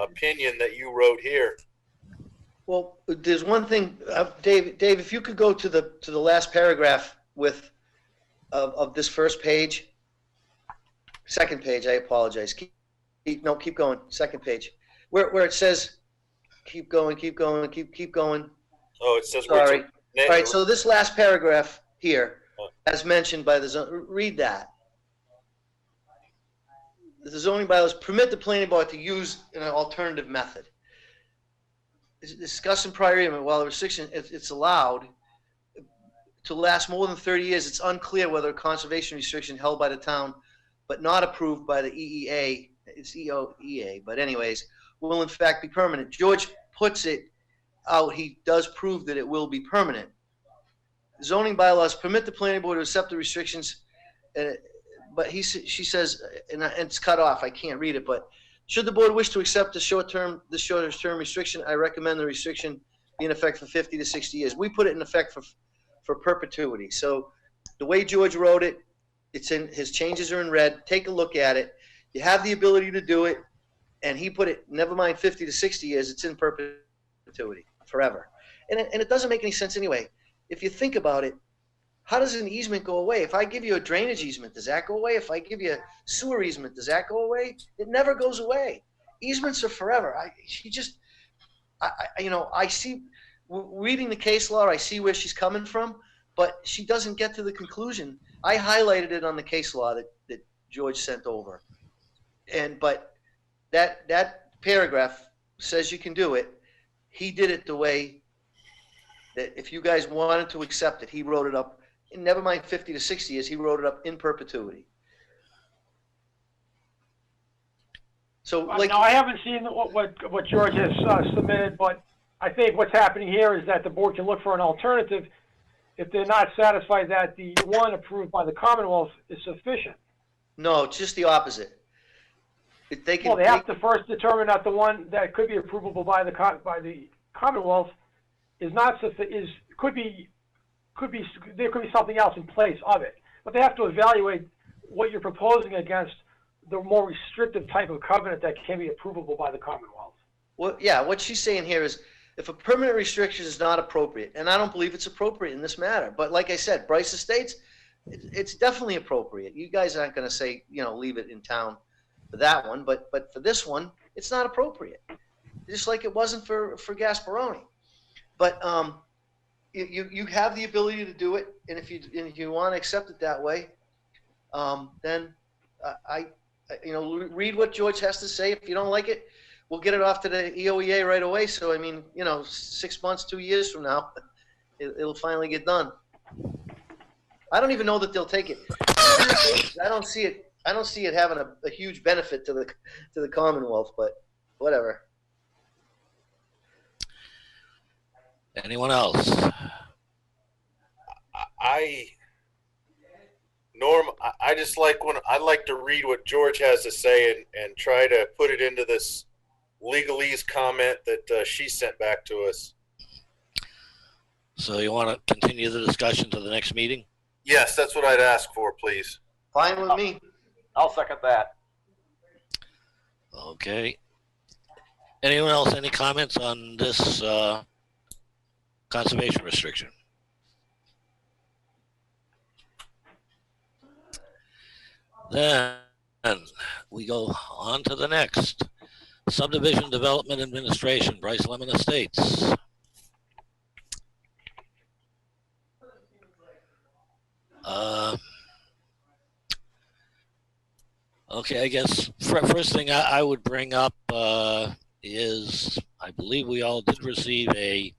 opinion that you wrote here? Well, there's one thing, Dave, if you could go to the last paragraph of this first page. Second page, I apologize. Keep going. Second page. Where it says keep going. Oh, it says sorry. All right, so this last paragraph here, as mentioned by the zone, read that. The zoning bylaws permit the planning board to use an alternative method. Discussed in prior agreement, while the restriction it's allowed to last more than 30 years, it's unclear whether a conservation restriction held by the town but not approved by the EEA, it's EOEA, but anyways, will in fact be permanent. George puts it out, he does prove that it will be permanent. Zoning bylaws permit the planning board to accept the restrictions, but she says, and it's cut off, I can't read it, but should the board wish to accept the shorter term restriction, I recommend the restriction be in effect for 50 to 60 years. We put it in effect for perpetuity. So the way George wrote it, it's in his changes are in red. Take a look at it. You have the ability to do it, and he put it, never mind 50 to 60 years, it's in perpetuity forever. And it doesn't make any sense anyway. If you think about it, how does an easement go away? If I give you a drainage easement, does that go away? If I give you a sewer easement, does that go away? It never goes away. Easements are forever. I see, reading the case law, I see where she's coming from, but she doesn't get to the conclusion. I highlighted it on the case law that George sent over. But that paragraph says you can do it. He did it the way that if you guys wanted to accept it, he wrote it up, and never mind 50 to 60 years, he wrote it up in perpetuity. So, like, now I haven't seen what George has submitted, but I think what's happening here is that the board can look for an alternative if they're not satisfied that the one approved by the Commonwealth is sufficient. No, it's just the opposite. They have to first determine that the one that could be approvable by the Commonwealth is not sufficient. There could be something else in place of it, but they have to evaluate what you're proposing against the more restrictive type of covenant that can be approvable by the Commonwealth. what she's saying here is if a permanent restriction is not appropriate, and I don't believe it's appropriate in this matter, but like I said, Brice Estates, it's definitely appropriate. You guys aren't going to say, leave it in town for that one, but for this one, it's not appropriate. Just like it wasn't for Gasparoni. But you have the ability to do it, and if you want to accept it that way, then read what George has to say. If you don't like it, we'll get it off to the EOEA right away. So, 6 months, 2 years from now, it'll finally get done. I don't even know that they'll take it. I don't see it having a huge benefit to the Commonwealth, but whatever. Anyone else? I just like I like to read what George has to say and try to put it into this legalese comment that she sent back to us. So you want to continue the discussion to the next meeting? Yes, that's what I'd ask for, please. Fine with me. I'll second that. Okay. Anyone else? Any comments on this conservation restriction? Then we go on to the next. Subdivision Development Administration, Brice Lemon Estates. Okay, I guess first thing I would bring up is I believe we all did receive a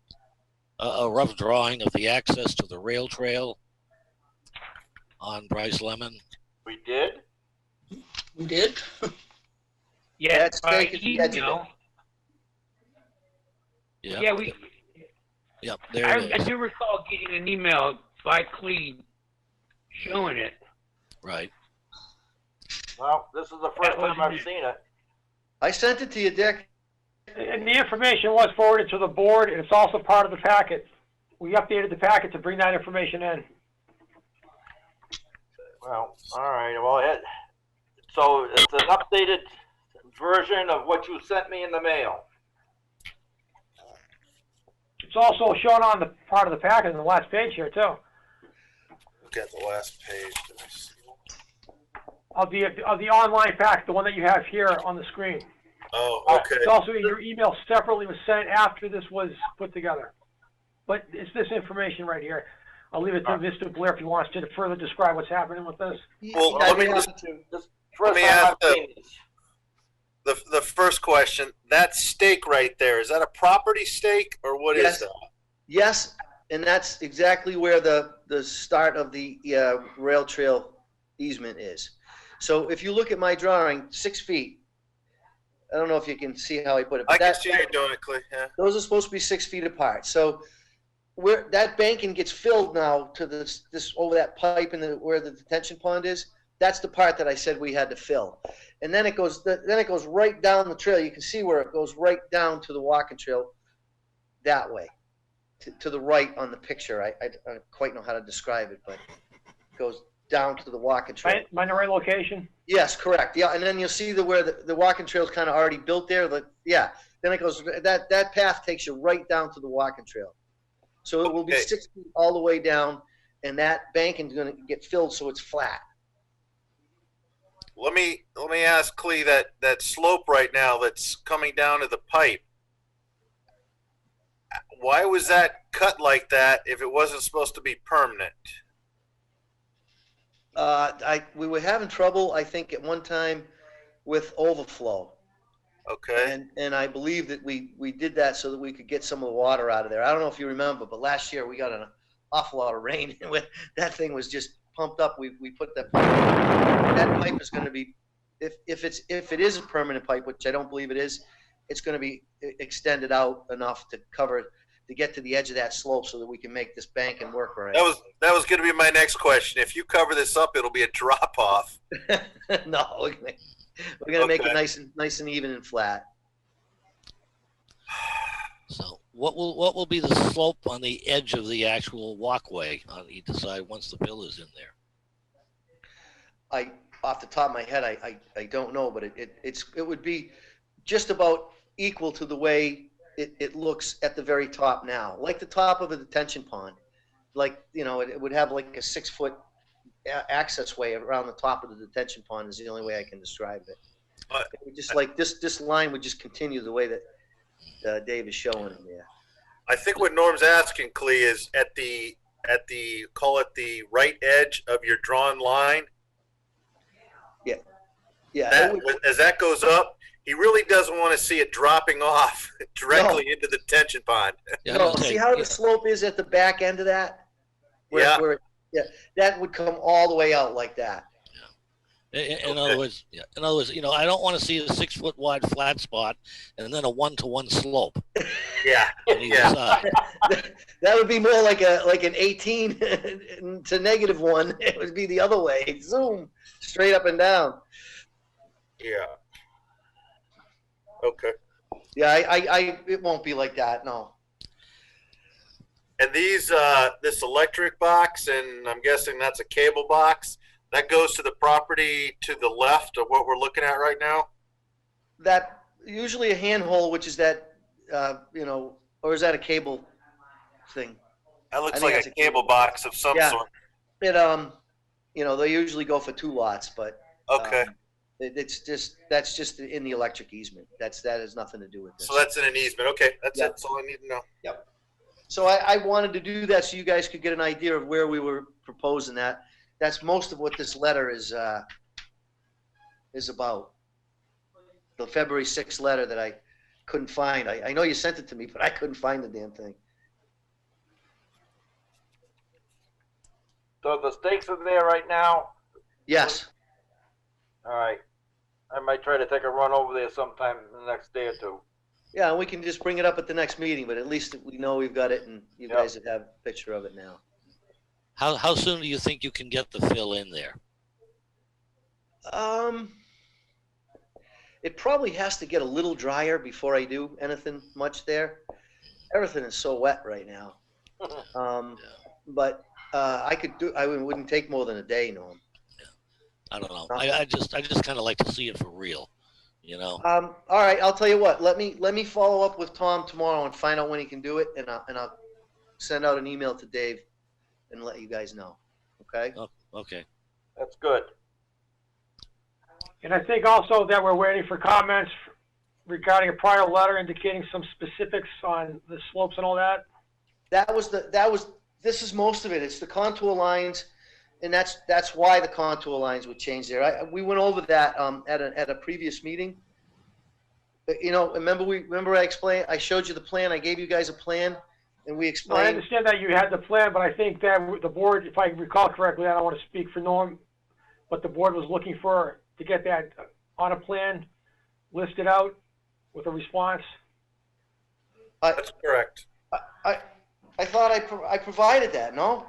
rough drawing of the access to the rail trail on Brice Lemon. We did? You did? Yeah, That's fake at the edge of it. Yep. Yeah, Yep, there it I is. do recall getting an email by Clee showing it. Right. Well, this is the first time I've seen it. I sent it to you, Dick. And the information was forwarded to the board, and it's also part of the packet. We updated the packet to bring that information in. Well, all right. Well, so it's an updated version of what you sent me in the mail. It's also shown on the part of the packet in the last page here, too. Look at the last page. Of the online pack, the one that you have here on the screen. Oh, okay. It's also in your email separately was sent after this was put together. But it's this information right here. I'll leave it to Mr. Blair if he wants to further describe what's happening with this. Well, let me ask the first question. That stake right there, is that a property stake or what is that? Yes, and that's exactly where the start of the rail trail easement is. So if you look at my drawing, 6 feet. I don't know if you can see how I put it. But I can see you doing it, Clay. Yeah. Those are supposed to be 6 feet apart. So where that banking gets filled now to this over that pipe and where the detention pond is, that's the part that I said we had to fill. And then it goes right down the trail. You can see where it goes right down to the walking trail that way, to the right on the picture. I don't quite know how to describe it, but it goes down to the walking trail. Am I in the right location? Yes, correct. Yeah, and then you'll see where the walking trail is kind of already built there. Yeah, then it goes, that path takes you right down to the walking trail. So it will be 6 feet all the way down, and that banking is going to get filled so it's flat. Let me ask Clee, that slope right now that's coming down to the pipe, why was that cut like that if it wasn't supposed to be permanent? We were having trouble, I think, at one time with overflow. Okay. And I believe that we did that so that we could get some of the water out of there. I don't know if you remember, but last year we got an awful lot of rain. That thing was just pumped up. We put that pipe. That pipe is going to be, if it is a permanent pipe, which I don't believe it is, it's going to be extended out enough to cover, to get to the edge of that slope so that we can make this bank and work right. That was going to be my next question. If you cover this up, it'll be a drop off. No, we're going to make it nice and even and flat. So what will be the slope on the edge of the actual walkway on either side once the bill is in there? Off the top of my head, I don't know, but it would be just about equal to the way it looks at the very top now, like the top of a detention pond. Like, you know, it would have like a 6-foot access way around the top of the detention pond is the only way I can describe it. It would just like this line would just continue the way that Dave is showing it there. I think what Norm's asking, Clee, is at the call it the right edge of your drawn line. Yeah. Yeah. That, as that goes up, he really doesn't want to see it dropping off directly into the detention pond. No, see how the slope is at the back end of that? Where that would come all the way out like that. In other words, you know, I don't want to see the 6-foot wide flat spot and then a 1-to-1 slope. Yeah, on either side. That would be more like an 18 to -1. It would be the other way. Zoom, straight up and down. Yeah. Okay. Yeah, it won't be like that. No. And these, this electric box, and I'm guessing that's a cable box. That goes to the property to the left of what we're looking at right now? That usually a handhole, which is that, you know, or is that a cable thing? That looks like a cable box of some sort. It, you know, they usually go for 2 lots, but okay. That's just in the electric easement. That has nothing to do with this. So that's in an easement. Okay, that's all I need to know. Yep. So I wanted to do that so you guys could get an idea of where we were proposing that. That's most of what this letter is about. The February 6th letter that I couldn't find. I know you sent it to me, but I couldn't find the damn thing. So the stakes are there right now? Yes. All right. I might try to take a run over there sometime in the next day or two. Yeah, we can just bring it up at the next meeting, but at least we know we've got it and you guys have a picture of it now. How soon do you think you can get the fill in there? It probably has to get a little drier before I do anything much there. Everything is so wet right now. But I could do. It wouldn't take more than a day, Norm. I don't know. I just kind of like to see it for real, you know. All right, I'll tell you what. Let me follow up with Tom tomorrow and find out when he can do it, and I'll send out an email to Dave and let you guys know. Okay. Oh, okay. That's good. And I think also that we're waiting for comments regarding a prior letter indicating some specifics on the slopes and all that. This is most of it. It's the contour lines, and that's why the contour lines would change there. We went over that at a previous meeting. But, you know, remember I explained. I showed you the plan. I gave you guys a plan, and we explained. I understand that you had the plan, but I think that the board, if I recall correctly, I don't want to speak for Norm, but the board was looking for to get that on a plan listed out with a response. That's correct. I thought I provided that. No.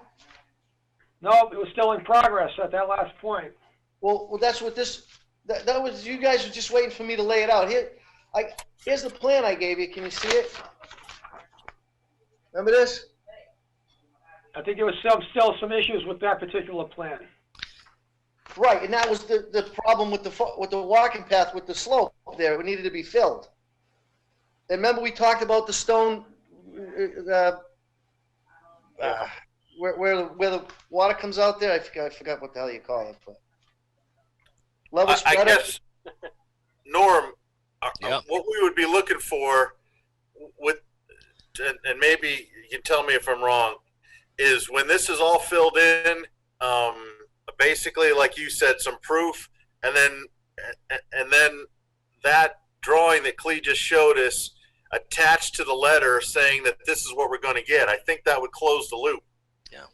No, it was still in progress at that last point. Well, that's what this. That was. You guys were just waiting for me to lay it out. Here's the plan I gave you. Can you see it? Remember this? I think there was still some issues with that particular plan. Right, and that was the problem with the walking path with the slope there. It needed to be filled. And remember we talked about the stone where the water comes out there. I forgot what the hell you call it. But level spreader. I guess, Norm, what we would be looking for and maybe you can tell me if I'm wrong, is when this is all filled in, basically, like you said, some proof, and then that drawing that Clee just showed us attached to the letter saying that this is what we're going to get. I think that would close the loop. Yeah.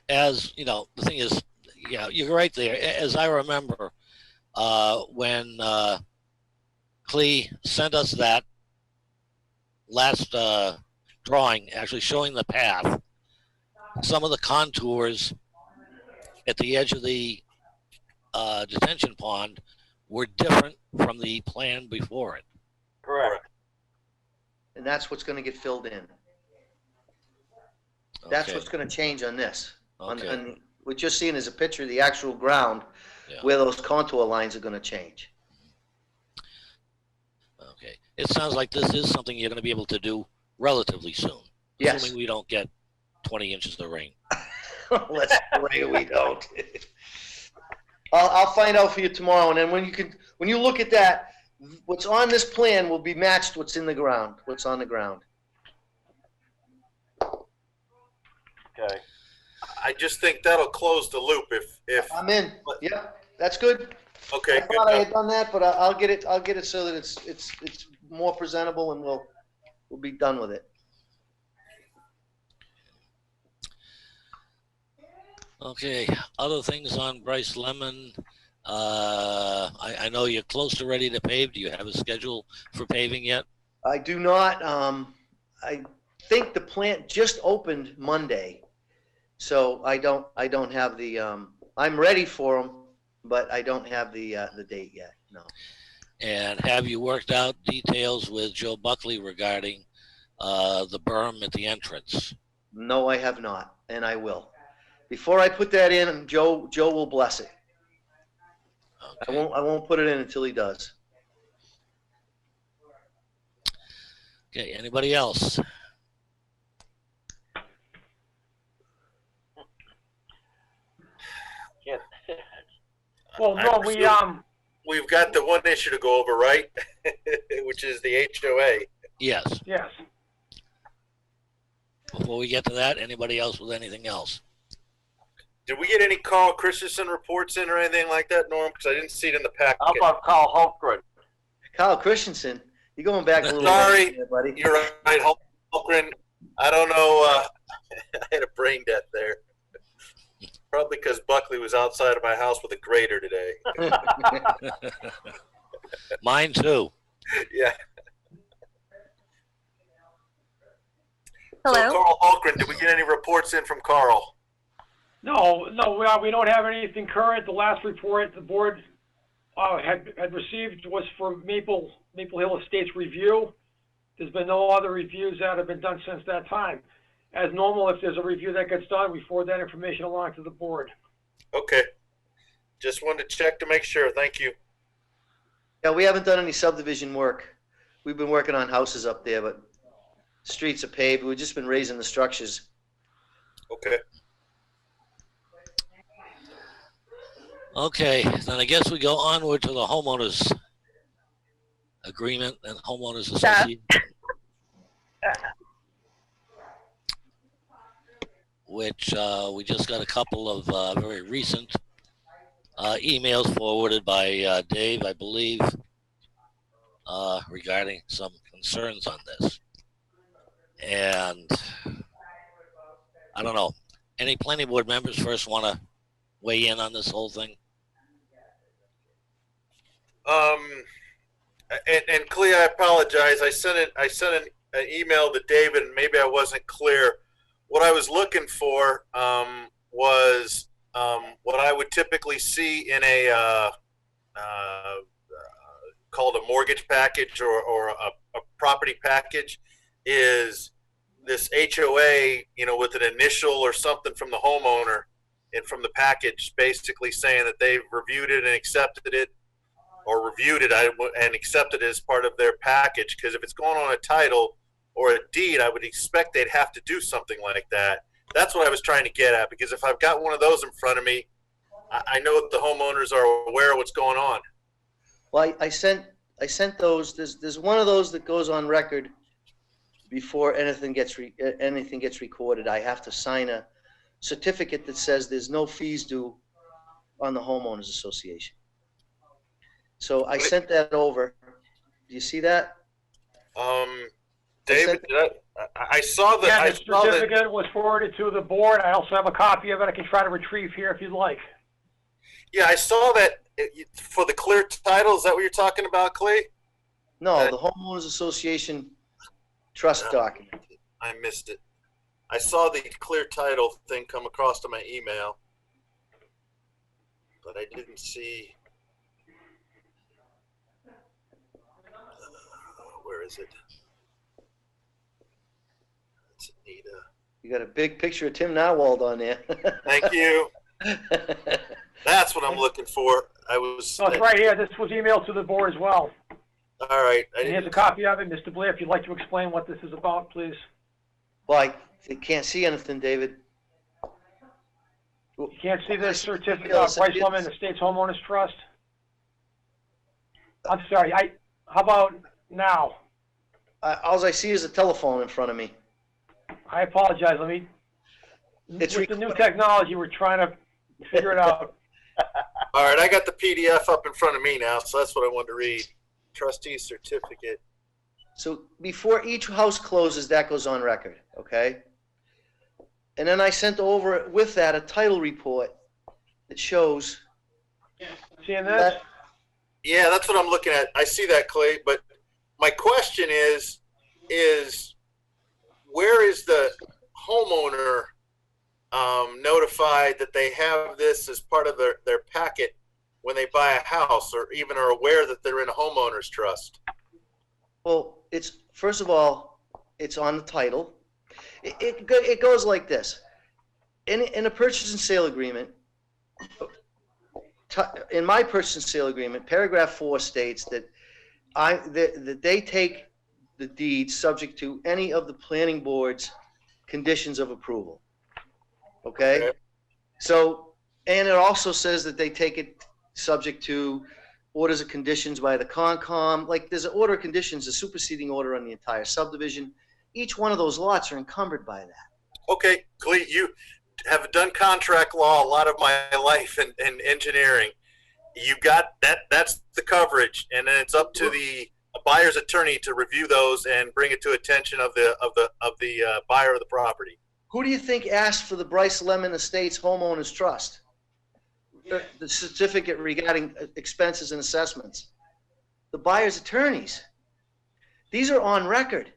As you know, the thing is, yeah, you're right there. As I remember, when Clee sent us that last drawing, actually showing the path, some of the contours at the edge of the detention pond were different from the plan before it. Correct. And that's what's going to get filled in. That's what's going to change on this. Okay. On what you're seeing is a picture of the actual ground where those contour lines are going to change. Okay. it sounds like this is something you're going to be able to do relatively soon. Yes. Assuming we don't get 20 inches of rain. Let's pray we don't. I'll find out for you tomorrow, and then when you look at that, what's on this plan will be matched what's in the ground, what's on the ground. Okay. I just think that'll close the loop if I'm in. Yeah, that's good. Okay. I thought I had done that, but I'll get it so that it's more presentable, and we'll be done with it. Okay, other things on Brice Lemon. I know you're close to ready to pave. Do you have a schedule for paving yet? I do not. I think the plant just opened Monday, so I don't have the. I'm ready for them, but I don't have the date yet. No. And have you worked out details with Joe Buckley regarding the berm at the entrance? No, I have not, and I will. Before I put that in, Joe will bless it. Okay. I won't put it in until he does. Okay, anybody else? Yes. Well, no, we've got the one issue to go over, right? Which is the HOA. Yes. Yes. Before we get to that, anybody else with anything else? Did we get any Carl Christensen reports in or anything like that, Norm? Because I didn't see it in the packet. How about Carl Holmgren? Kyle Christensen, you're going back a little Sorry, bit, buddy. You're right, Holmgren. I don't know. I had a brain death there. Probably because Buckley was outside of my house with a grater today. Mine too. Yeah. Hello? So Carl Holmgren, did we get any reports in from Carl? No, we don't have anything current. The last report the board had received was for Maple Hill Estates review. There's been no other reviews that have been done since that time. As normal, if there's a review that gets done, we forward that information along to the board. Okay. Just wanted to check to make sure. Thank you. Yeah, we haven't done any subdivision work. We've been working on houses up there, but streets are paved. We've just been raising the structures. Okay. Okay, then I guess we go onward to the homeowners agreement and homeowners association. Which we just got a couple of very recent emails forwarded by Dave, I believe, regarding some concerns on this. And I don't know, any planning board members first want to weigh in on this whole thing? And Clea, I apologize. I sent an email to David, and maybe I wasn't clear. What I was looking for was what I would typically see in a called a mortgage package or a property package, is this HOA, with an initial or something from the homeowner and from the package, basically saying that they've reviewed it and accepted it, or reviewed it and accepted it as part of their package. Because if it's going on a title or a deed, I would expect they'd have to do something like that. That's what I was trying to get at, because if I've got one of those in front of me, I know that the homeowners are aware of what's going on. Well, I sent those. There's one of those that goes on record before anything gets recorded. I have to sign a certificate that says there's no fees due on the homeowners association. So I sent that over. Do you see that? David, I saw that. Yeah, the certificate was forwarded to the board. I also have a copy of it I can try to retrieve here if you'd like. Yeah, I saw that for the clear title. Is that what you're talking about, Clay? No, the homeowners association trust document. I missed it. I saw the clear title thing come across to my email, but I didn't see. Where is it? It's Anita. You got a big picture of Tim Narwhal on there. Thank you. That's what I'm looking for. Oh, it's right here. This was emailed to the board as well. All right. And here's a copy of it. Mr. Blair, if you'd like to explain what this is about, please. Well, I can't see anything, David. You can't see the certificate Yeah, of Brice Lemon Estates Homeowners Trust? I'm sorry, how about now? All I see is a telephone in front of me. I apologize, with the new technology, we're trying to figure it out. All right, I got the PDF up in front of me now, so that's what I wanted to read. Trustee certificate. So before each house closes, that goes on record, okay? And then I sent over with that a title report that shows. Seeing this? Yeah, that's what I'm looking at. I see that, Clay. But my question is where is the homeowner notified that they have this as part of their packet when they buy a house, or even are aware that they're in a homeowner's trust? Well, it's first of all, it's on the title. It goes like this. In a purchase and sale agreement, in my purchase and sale agreement, paragraph 4 states that that they take the deed subject to any of the planning board's conditions of approval. Okay? So, and it also says that they take it subject to orders of conditions by the Concom. Like, there's an order of conditions, a superseding order on the entire subdivision. Each one of those lots are encumbered by that. Okay, Clee, you have done contract law a lot of my life in engineering. You got that. That's the coverage, and then it's up to the buyer's attorney to review those and bring it to attention of the buyer of the property. Who do you think asked for the Brice Lemon Estates Homeowners Trust? The certificate regarding expenses and assessments. The buyer's attorneys. These are on record.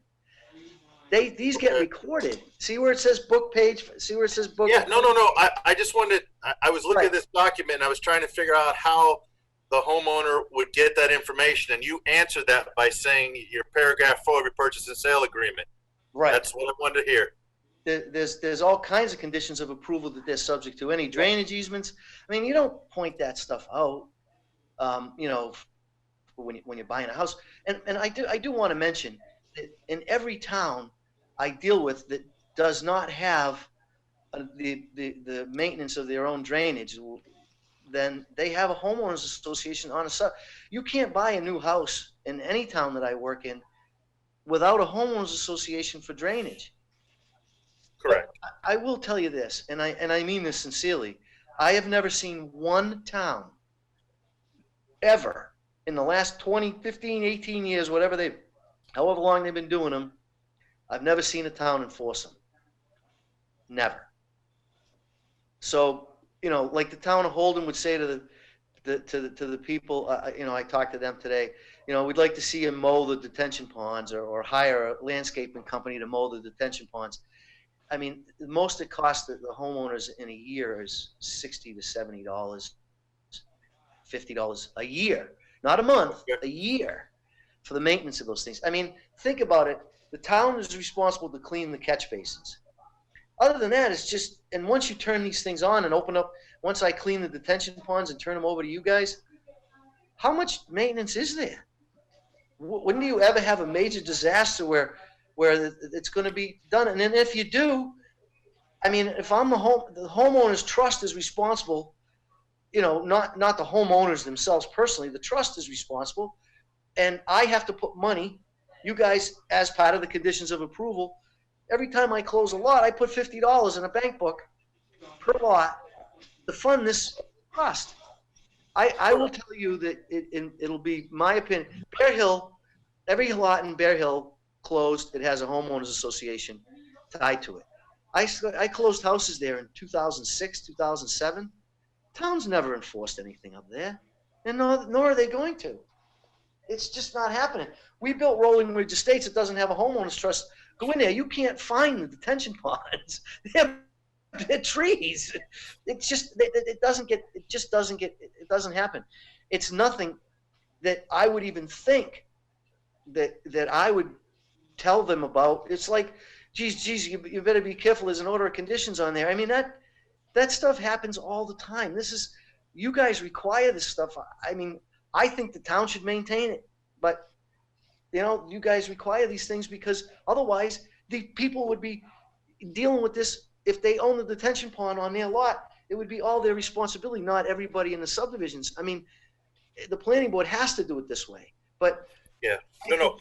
These get recorded. See where it says book page? See where it says book? Yeah, no. I just wanted, I was looking at this document and I was trying to figure out how the homeowner would get that information. And you answered that by saying your paragraph 4 of your purchase and sale agreement. Right. That's what I wanted to hear. There's all kinds of conditions of approval that they're subject to. Any drainage easements. I mean, you don't point that stuff out, you know, when you're buying a house. And I do want to mention that in every town I deal with that does not have the maintenance of their own drainage, then they have a homeowners association on a sub. You can't buy a new house in any town that I work in without a homeowners association for drainage. Correct. I will tell you this, and I mean this sincerely. I have never seen one town ever in the last 20, 15, 18 years, however long they've been doing them, I've never seen a town enforce them. Never. So, you know, like the town of Holden would say to the people, you know, I talked to them today, you know, we'd like to see you mow the detention ponds or hire a landscaping company to mow the detention ponds. I mean, the most it costs the homeowners in a year is $60 to $70, $50 a year, not a month, a year for the maintenance of those things. I mean, think about it. The town is responsible to clean the catch basins. Other than that, it's just, and once you turn these things on and open up, once I clean the detention ponds and turn them over to you guys, how much maintenance is there? When do you ever have a major disaster where it's going to be done? And then if you do, I mean, if I'm the homeowner's trust is responsible, you know, not the homeowners themselves personally, the trust is responsible, and I have to put money, you guys, as part of the conditions of approval, every time I close a lot, I put $50 in a bank book per lot to fund this trust. I will tell you that it'll be my opinion. Bear Hill, every lot in Bear Hill closed, it has a homeowners association tied to it. I closed houses there in 2006, 2007. Town's never enforced anything up there, and nor are they going to. It's just not happening. We built Rolling Ridge Estates. It doesn't have a homeowners trust. Go in there. You can't find the detention ponds. They're trees. It doesn't happen. It's nothing that I would even think that I would tell them about. It's like, geez, you better be careful. There's an order of conditions on there. I mean, that stuff happens all the time. You guys require this stuff. I mean, I think the town should maintain it, but you know, you guys require these things, because otherwise the people would be dealing with this. If they own the detention pond on their lot, it would be all their responsibility, not everybody in the subdivisions. I mean, the planning board has to do it this way, but yeah, no.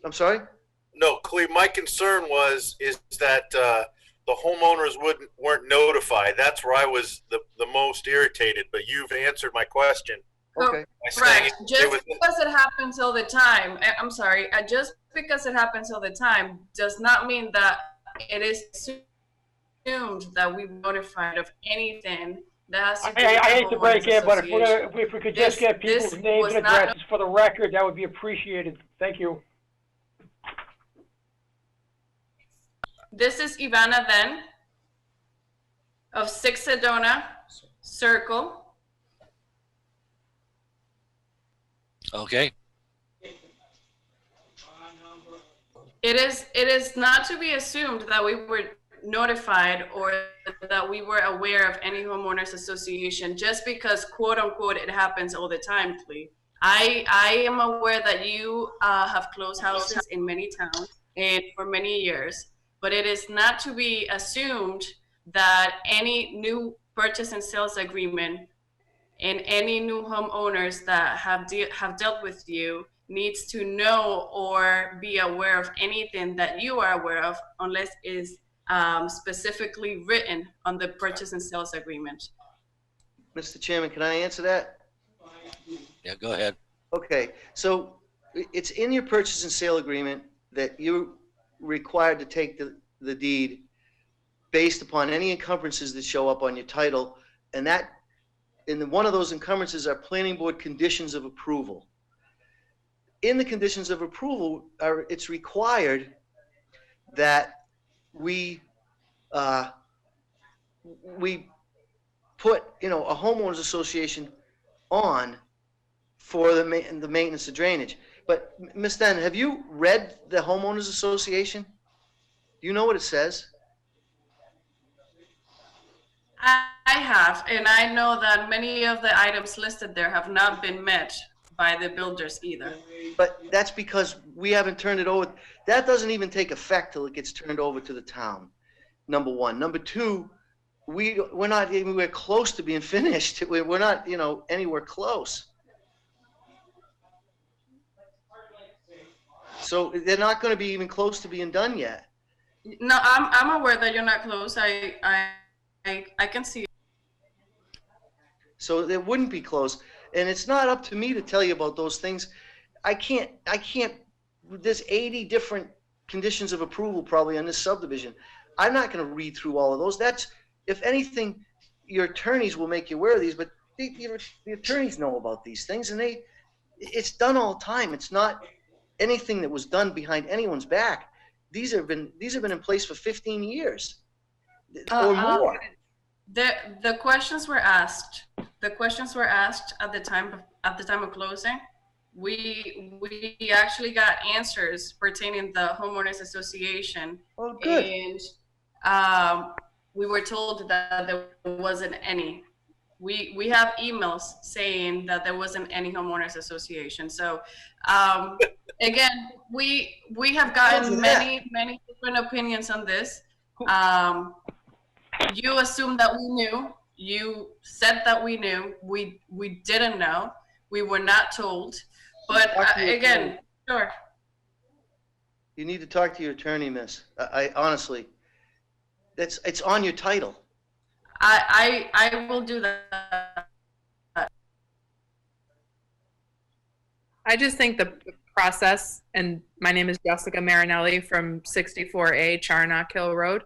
I'm sorry? No, Cleve, my concern is that the homeowners weren't notified. That's where I was the most irritated, but you've answered my question. Okay. Correct. Just because it happens all the time, I'm sorry, just because it happens all the time does not mean that it is assumed that we've notified of anything that has to do with I hate to break in, but association. if we could just get people's names and addresses for the record, that would be appreciated. Thank you. This is Ivana then of 6 Sedona Circle. Okay. It is not to be assumed that we were notified or that we were aware of any homeowners association just because, quote unquote, it happens all the time, Cleve. I am aware that you have closed houses in many towns and for many years, but it is not to be assumed that any new purchase and sales agreement and any new homeowners that have dealt with you needs to know or be aware of anything that you are aware of unless it's specifically written on the purchase and sales agreement. Mr. Chairman, can I answer that? Yeah, go ahead. Okay, so it's in your purchase and sale agreement that you're required to take the deed based upon any encumbrances that show up on your title, and that in one of those encumbrances are planning board conditions of approval. In the conditions of approval, it's required that we put, you know, a homeowners association on for the maintenance of drainage. But Ms. Dunn, have you read the homeowners association? Do you know what it says? I have, and I know that many of the items listed there have not been met by the builders either. But that's because we haven't turned it over. That doesn't even take effect till it gets turned over to the town, number one. Number two, we're not anywhere close to being finished. We're not, you know, anywhere close. So they're not going to be even close to being done yet. No, I'm aware that you're not close. I can see it. So they wouldn't be close. And it's not up to me to tell you about those things. I can't, there's 80 different conditions of approval probably on this subdivision. I'm not going to read through all of those. That's, if anything, your attorneys will make you aware of these, but the attorneys know about these things, and it's done all the time. It's not anything that was done behind anyone's back. These have been in place for 15 years or more. The questions were asked. The questions were asked at the time of closing. We actually got answers pertaining the homeowners association. Oh, good. And we were told that there wasn't any. We have emails saying that there wasn't any homeowners association. So again, we have gotten many different opinions on this. You assumed that we knew. You said that we knew. We didn't know. We were not told. But again, sure. You need to talk to your attorney, miss. I honestly, it's on your title. I will do that. I just think the process, and my name is Jessica Marinelli from 64A Charnock Hill Road.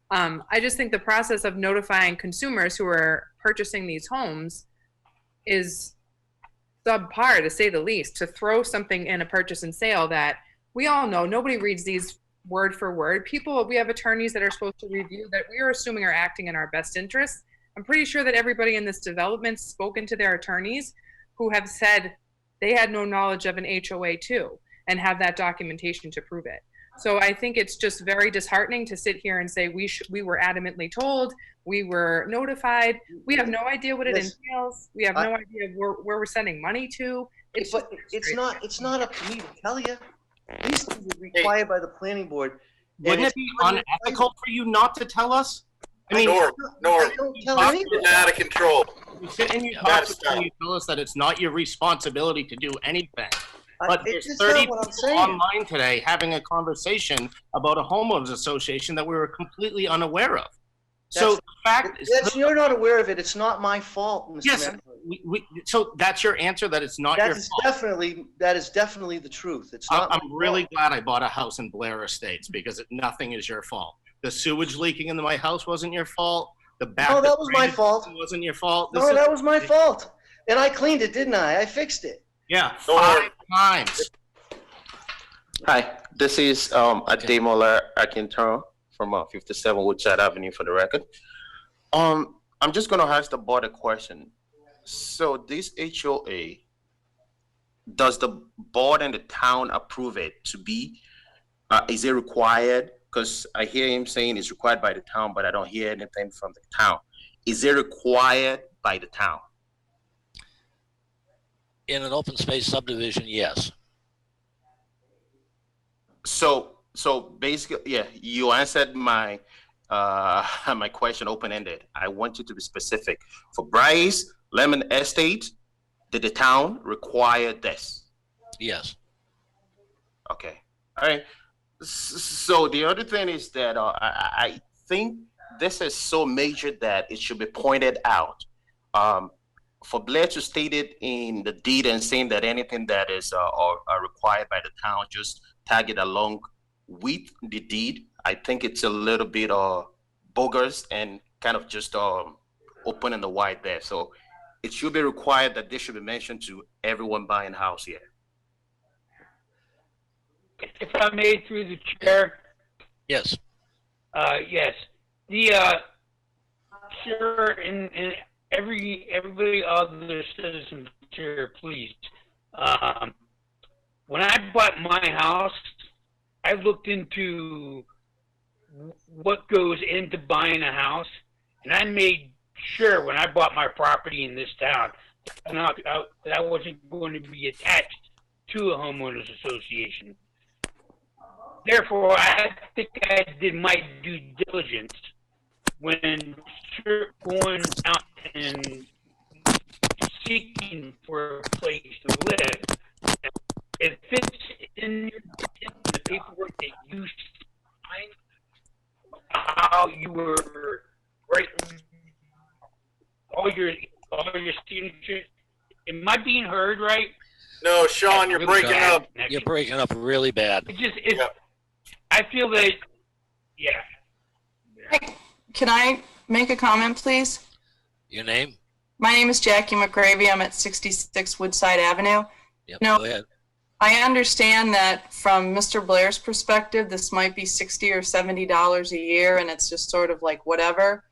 I just think the process of notifying consumers who are purchasing these homes is subpar, to say the least. To throw something in a purchase and sale that we all know, nobody reads these word for word. We have attorneys that are supposed to review that we are assuming are acting in our best interest. I'm pretty sure that everybody in this development's spoken to their attorneys who have said they had no knowledge of an HOA too and have that documentation to prove it. So I think it's just very disheartening to sit here and say we were adamantly told, we were notified. We have no idea what it entails. We have no idea where we're sending money to. but it's not up to me to tell you. These things are required by the planning board. Wouldn't it be unethical for you not to tell us? I mean, Norm, I don't tell you're anything. getting out of control. you sit and you Yeah, talk that's to us and you tell us that it's not your responsibility to do anything. But It's there's just not 30 what I'm people saying. online today having a conversation about a homeowners association that we were completely unaware of. So the fact is, You're not aware of it. It's not my fault, Mr. yes, Mayor. so that's your answer, that it's not your fault. That is definitely the truth. It's not. I'm really glad I bought a house in Blair Estates because nothing is your fault. The sewage leaking into my house wasn't your fault. The back No, that was my fault. wasn't your fault. No, that was my fault. And I cleaned it, didn't I? I fixed it. Yeah, 5 times. Hi, this is Ademola Akintan from 57 Woodside Avenue for the record. I'm just going to ask the board a question. So this HOA, does the board and the town approve it to be, is it required? Because I hear him saying it's required by the town, but I don't hear anything from the town. Is it required by the town? In an open space subdivision, yes. So basically, yeah, you answered my my question open-ended. I want you to be specific. For Brice Lemon Estate, did the town require this? Yes. Okay. All right. So the other thing is that I think this is so major that it should be pointed out. For Blair to state it in the deed and saying that anything that is required by the town, just tag it along with the deed, I think it's a little bit bogus and kind of just open and the wide there. So it should be required that this should be mentioned to everyone buying a house here. If I may, through the chair. Yes. Yes. The sure, and everybody other citizens here, please. When I bought my house, I looked into what goes into buying a house, and I made sure when I bought my property in this town that I wasn't going to be attached to a homeowners association. Therefore, I think I did my due diligence when going out and seeking for a place to live. It fits in the paperwork that you signed, how you were writing all your signatures. Am I being heard right? No, Sean, you're breaking up. You're breaking up really bad. I feel that, yeah. Can I make a comment, please? Your name? My name is Jackie McGravy. I'm at 66 Woodside Avenue. Yep, No, go ahead. I understand that from Mr. Blair's perspective, this might be $60 or $70 a year, and it's just sort of like whatever.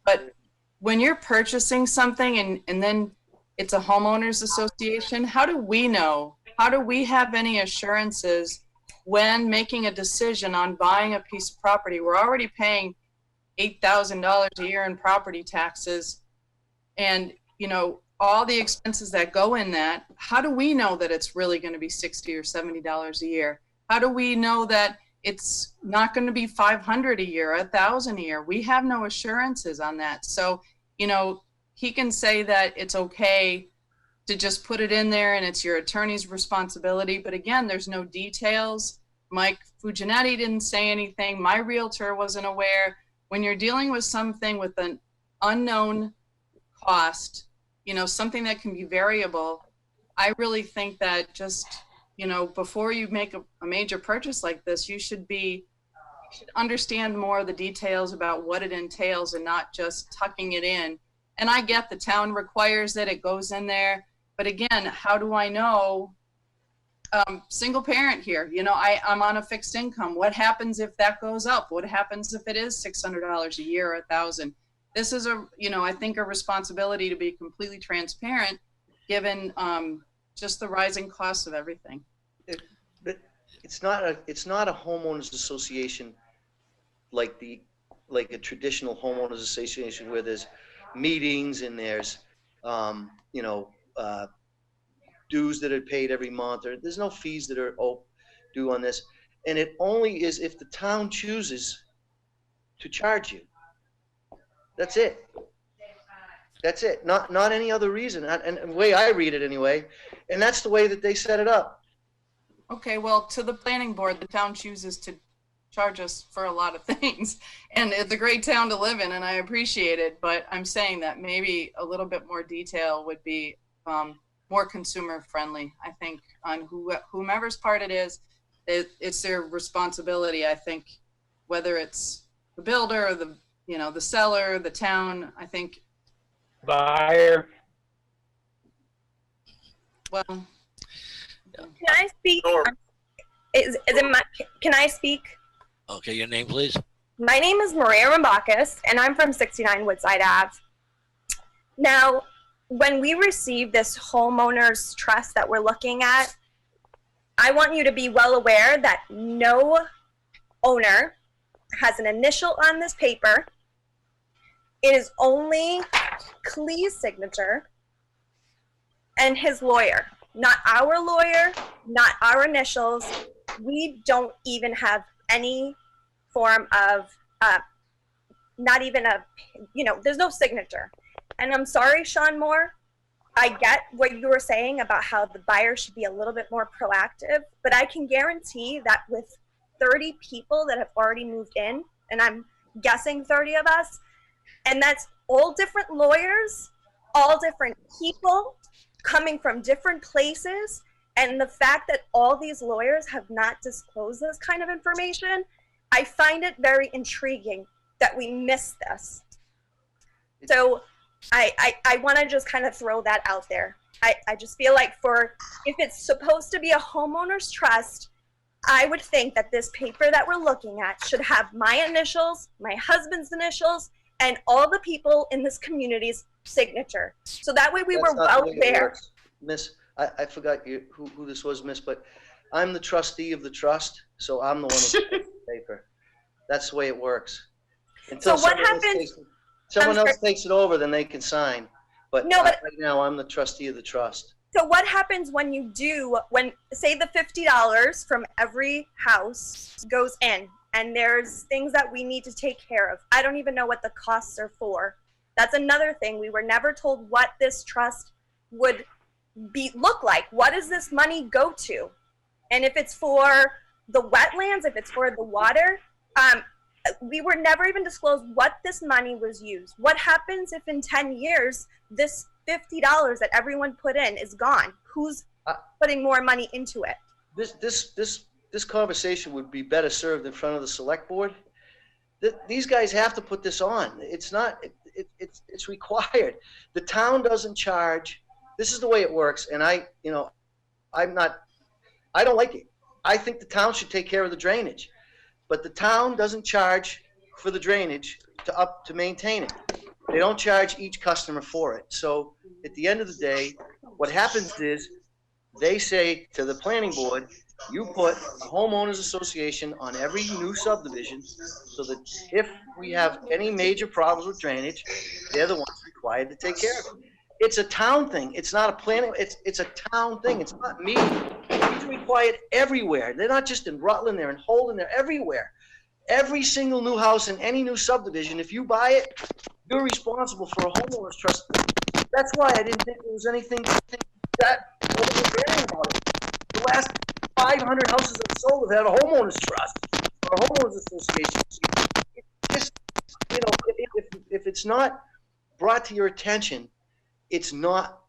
But when you're purchasing something and then it's a homeowners association, how do we know? How do we have any assurances when making a decision on buying a piece of property? We're already paying $8,000 a year in property taxes, and all the expenses that go in that. How do we know that it's really going to be $60 or $70 a year? How do we know that it's not going to be $500 a year, $1,000 a year? We have no assurances on that. So he can say that it's okay to just put it in there and it's your attorney's responsibility. But again, there's no details. Mike Fuginetti didn't say anything. My realtor wasn't aware. When you're dealing with something with an unknown cost, something that can be variable, I really think that just, before you make a major purchase like this, you should understand more of the details about what it entails and not just tucking it in. And I get the town requires that it goes in there. But again, how do I know? Single parent here, I'm on a fixed income. What happens if that goes up? What happens if it is $600 a year or $1,000? This is I think a responsibility to be completely transparent, given just the rising costs of everything. It's not a homeowners association like a traditional homeowners association where there's meetings and there's dues that are paid every month, or there's no fees that are due on this. And it only is if the town chooses to charge you. That's it. That's it. Not any other reason. And the way I read it anyway, and that's the way that they set it up. Okay, well, to the planning board, the town chooses to charge us for a lot of things, and it's a great town to live in, and I appreciate it, but I'm saying that maybe a little bit more detail would be more consumer friendly. I think on whomever's part it is, it's their responsibility. I think whether it's the builder or the, you know, the seller, the town, I think. Buyer. Well. Can I speak? Is it my, can I speak? Okay, your name, please. My name is Maria Rambakis, and I'm from 69 Woodside Ave. Now, when we receive this homeowners trust that we're looking at, I want you to be well aware that no owner has an initial on this paper. It is only Clee's signature and his lawyer, not our lawyer, not our initials. We don't even have any form of, not even a, you know, there's no signature. And I'm sorry, Sean Moore, I get what you were saying about how the buyer should be a little bit more proactive, but I can guarantee that with 30 people that have already moved in, and I'm guessing 30 of us, and that's all different lawyers, all different people coming from different places, and the fact that all these lawyers have not disclosed this kind of information, I find it very intriguing that we missed this. So I want to just kind of throw that out there. I just feel like if it's supposed to be a homeowner's trust, I would think that this paper that we're looking at should have my initials, my husband's initials, and all the people in this community's signature. So that way we were well aware. Miss, I forgot who this was, Miss, but I'm the trustee of the trust, so I'm the one who takes the paper. That's the way it works. Until so what happens? Someone else takes it over, then they can sign. But no, right now I'm the trustee of the trust. So what happens when you do, say the $50 from every house goes in, and there's things that we need to take care of? I don't even know what the costs are for. That's another thing. We were never told what this trust would look like. What does this money go to? And if it's for the wetlands, if it's for the water, we were never even disclosed what this money was used. What happens if in 10 years, this $50 that everyone put in is gone? Who's putting more money into it? This conversation would be better served in front of the select board. These guys have to put this on. It's not, it's required. The town doesn't charge. This is the way it works. And I don't like it. I think the town should take care of the drainage, but the town doesn't charge for the drainage to maintain it. They don't charge each customer for it. So at the end of the day, what happens is they say to the planning board, you put a homeowners association on every new subdivision so that if we have any major problems with drainage, they're the ones required to take care of it. It's a town thing. It's not a planning. It's a town thing. It's not me. These are required everywhere. They're not just in Rutland. They're in Holden. They're everywhere. Every single new house in any new subdivision, if you buy it, you're responsible for a homeowners trust. That's why I didn't think there was anything that overbearing about it. The last 500 houses I've sold have had a homeowners trust or a homeowners association. It just, if it's not brought to your attention, it's not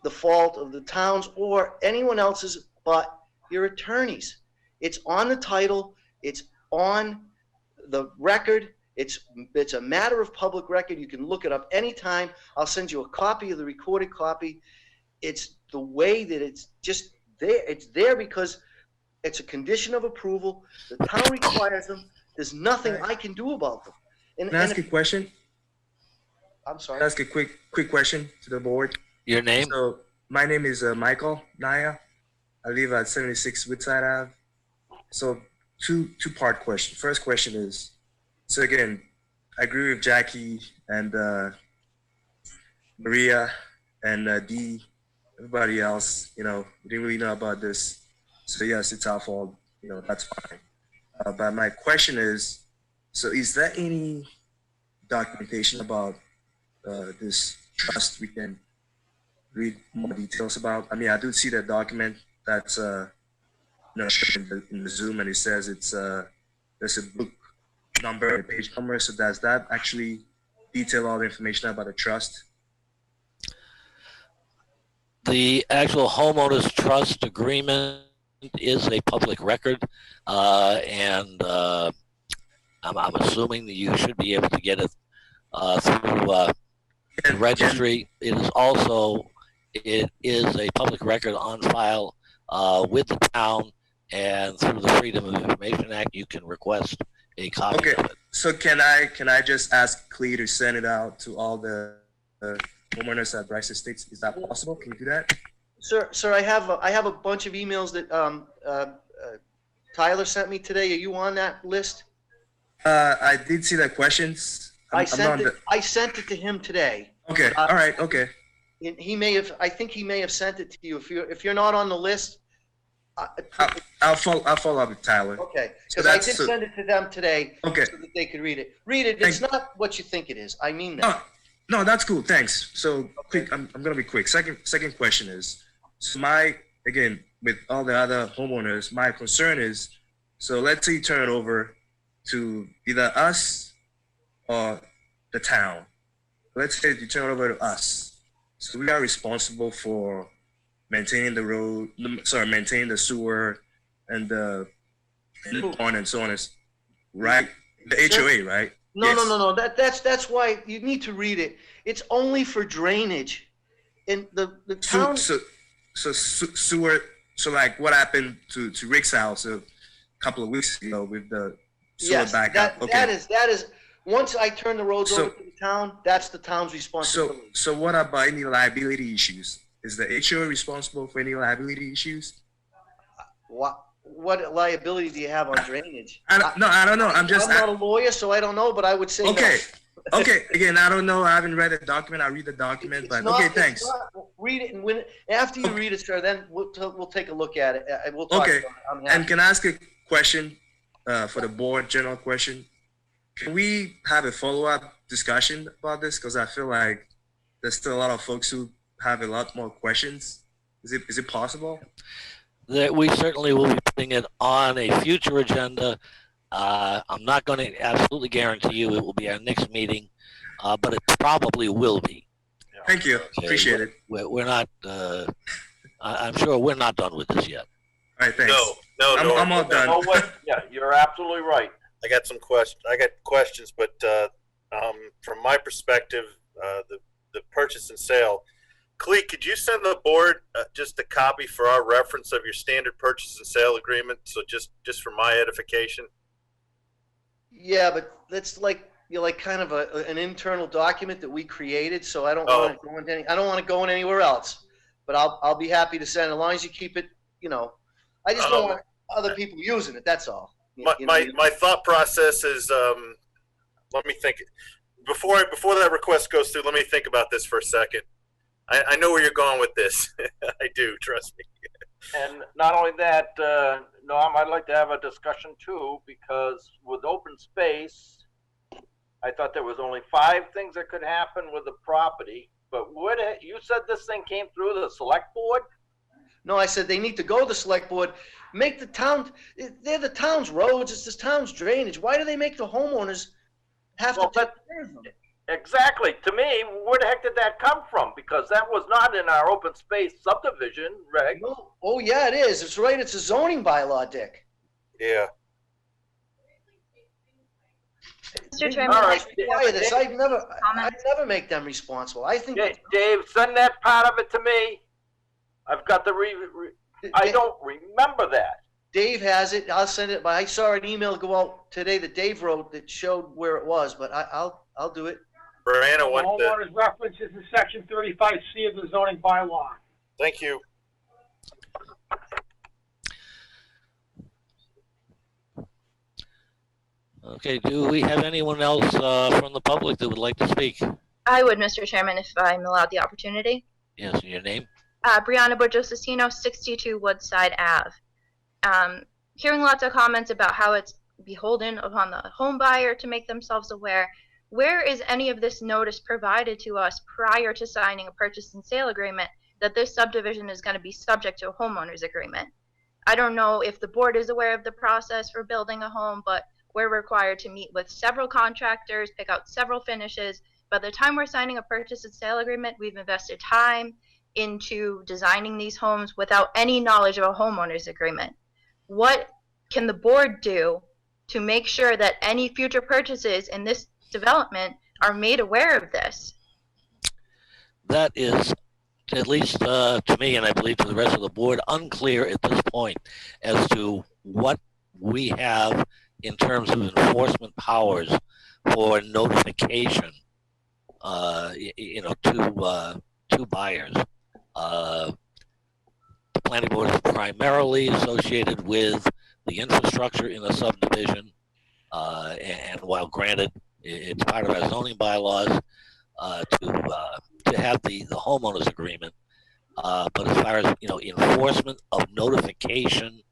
the fault of the towns or anyone else's but your attorneys. It's on the title. It's on the record. It's a matter of public record. You can look it up anytime. I'll send you a copy of the recorded copy. It's the way that it's just there. It's there because it's a condition of approval. The town requires them. There's nothing I can do about them. Can I ask a question? I'm sorry. Can I ask a quick question to the board? Your name? So my name is Michael Naya. I live at 76 Woodside Ave. So two-part question. First question is, so again, I agree with Jackie and Maria and Dee everybody else, we didn't really know about this. So yes, it's our fault. That's fine. But my question is, so is there any documentation about this trust we can read more details about? I mean, I do see that document that's in the Zoom, and it says it's there's a book number, a page number. So does that actually detail all the information about the trust? The actual homeowners trust agreement is a public record, and I'm assuming that you should be able to get it through the registry. It is a public record on file with the town, and through the Freedom of Information Act, you can request a copy of it. So can I just ask Clee to send it out to all the homeowners at Brice Estates? Is that possible? Can you do that? Sir, I have a bunch of emails that Tyler sent me today. Are you on that list? I did see the questions. I sent it to him today. Okay. All right. Okay. He may have. I think he may have sent it to you. If you're not on the list, I'll follow up with Tyler. Okay. Because I did send it to them today. Okay. So that they could read it. Read it. It's not what you think it is. I mean that. No, that's cool. Thanks. So quick. I'm gonna be quick. Second question is, so again, with all the other homeowners, my concern is, so let's say you turn it over to either us or the town. Let's say you turn it over to us. So we are responsible for maintaining the road, maintaining the sewer and the pond and so on. Right? The HOA, right? No. That's why you need to read it. It's only for drainage. And the town. So sewer. So like what happened to Rick's house a couple of weeks ago with the sewer backup. That is. Once I turn the roads over to the town, that's the town's responsibility. So what about any liability issues? Is the HOA responsible for any liability issues? What liability do you have on drainage? I don't know. I'm not a lawyer, so I don't know, but I would say okay. No. Okay. Again, I don't know. I haven't read the document. I read the document, okay. Thanks. Read it, and after you read it, sir, then we'll take a look at it. We'll talk about it. And can I ask a question for the board? General question. Can we have a follow-up discussion about this? Because I feel like there's still a lot of folks who have a lot more questions. Is it possible? That we certainly will be putting it on a future agenda. I'm not going to absolutely guarantee you it will be our next meeting, but it probably will be. Thank you. Okay. Appreciate it. We're not. I'm sure we're not done with this yet. All right. Thanks. No. I'm all done. Yeah, you're absolutely right. I got some questions. But from my perspective, the purchase and sale. Clee, could you send the board just a copy for our reference of your standard purchase and sale agreement? So just for my edification. Yeah, but that's like kind of an internal document that we created. So I don't want to go into I don't want to go in anywhere else. But I'll be happy to send it as long as you keep it. I just don't want other people using it. That's all. My thought process is, let me think. Before that request goes through, let me think about this for a second. I know where you're going with this. I do, trust me. And not only that, Norm, I'd like to have a discussion too, because with open space, I thought there was only 5 things that could happen with the property. But you said this thing came through the select board? No, I said they need to go to the select board, make the town, they're the town's roads, it's the town's drainage. Why do they make the homeowners have to take care of them? Exactly. To me, where the heck did that come from? Because that was not in our open space subdivision, Reg. No. Oh, yeah, it is. It's right. It's a zoning bylaw, Dick. Yeah. Mr. Chairman, I never make them responsible. I think. Dave, send that part of it to me. I've got the I don't remember that. Dave has it. I'll send it. But I saw an email go out today that Dave wrote that showed where it was. But I'll do it. Brianna, what homeowners references in section 35C of the zoning bylaw. Thank you. Okay, do we have anyone else from the public that would like to speak? I would, Mr. Chairman, if I'm allowed the opportunity. Yes, your name? Brianna Borgosistino, 62 Woodside Ave. Hearing lots of comments about how it's beholden upon the home buyer to make themselves aware. Where is any of this notice provided to us prior to signing a purchase and sale agreement that this subdivision is going to be subject to a homeowner's agreement? I don't know if the board is aware of the process for building a home, but we're required to meet with several contractors, pick out several finishes. By the time we're signing a purchase and sale agreement, we've invested time into designing these homes without any knowledge of a homeowner's agreement. What can the board do to make sure that any future purchases in this development are made aware of this? That is, at least to me, and I believe to the rest of the board, unclear at this point as to what we have in terms of enforcement powers for notification, to buyers. The planning board is primarily associated with the infrastructure in a subdivision, and while granted, it's part of our zoning bylaws to have the homeowners agreement. But as far as enforcement of notification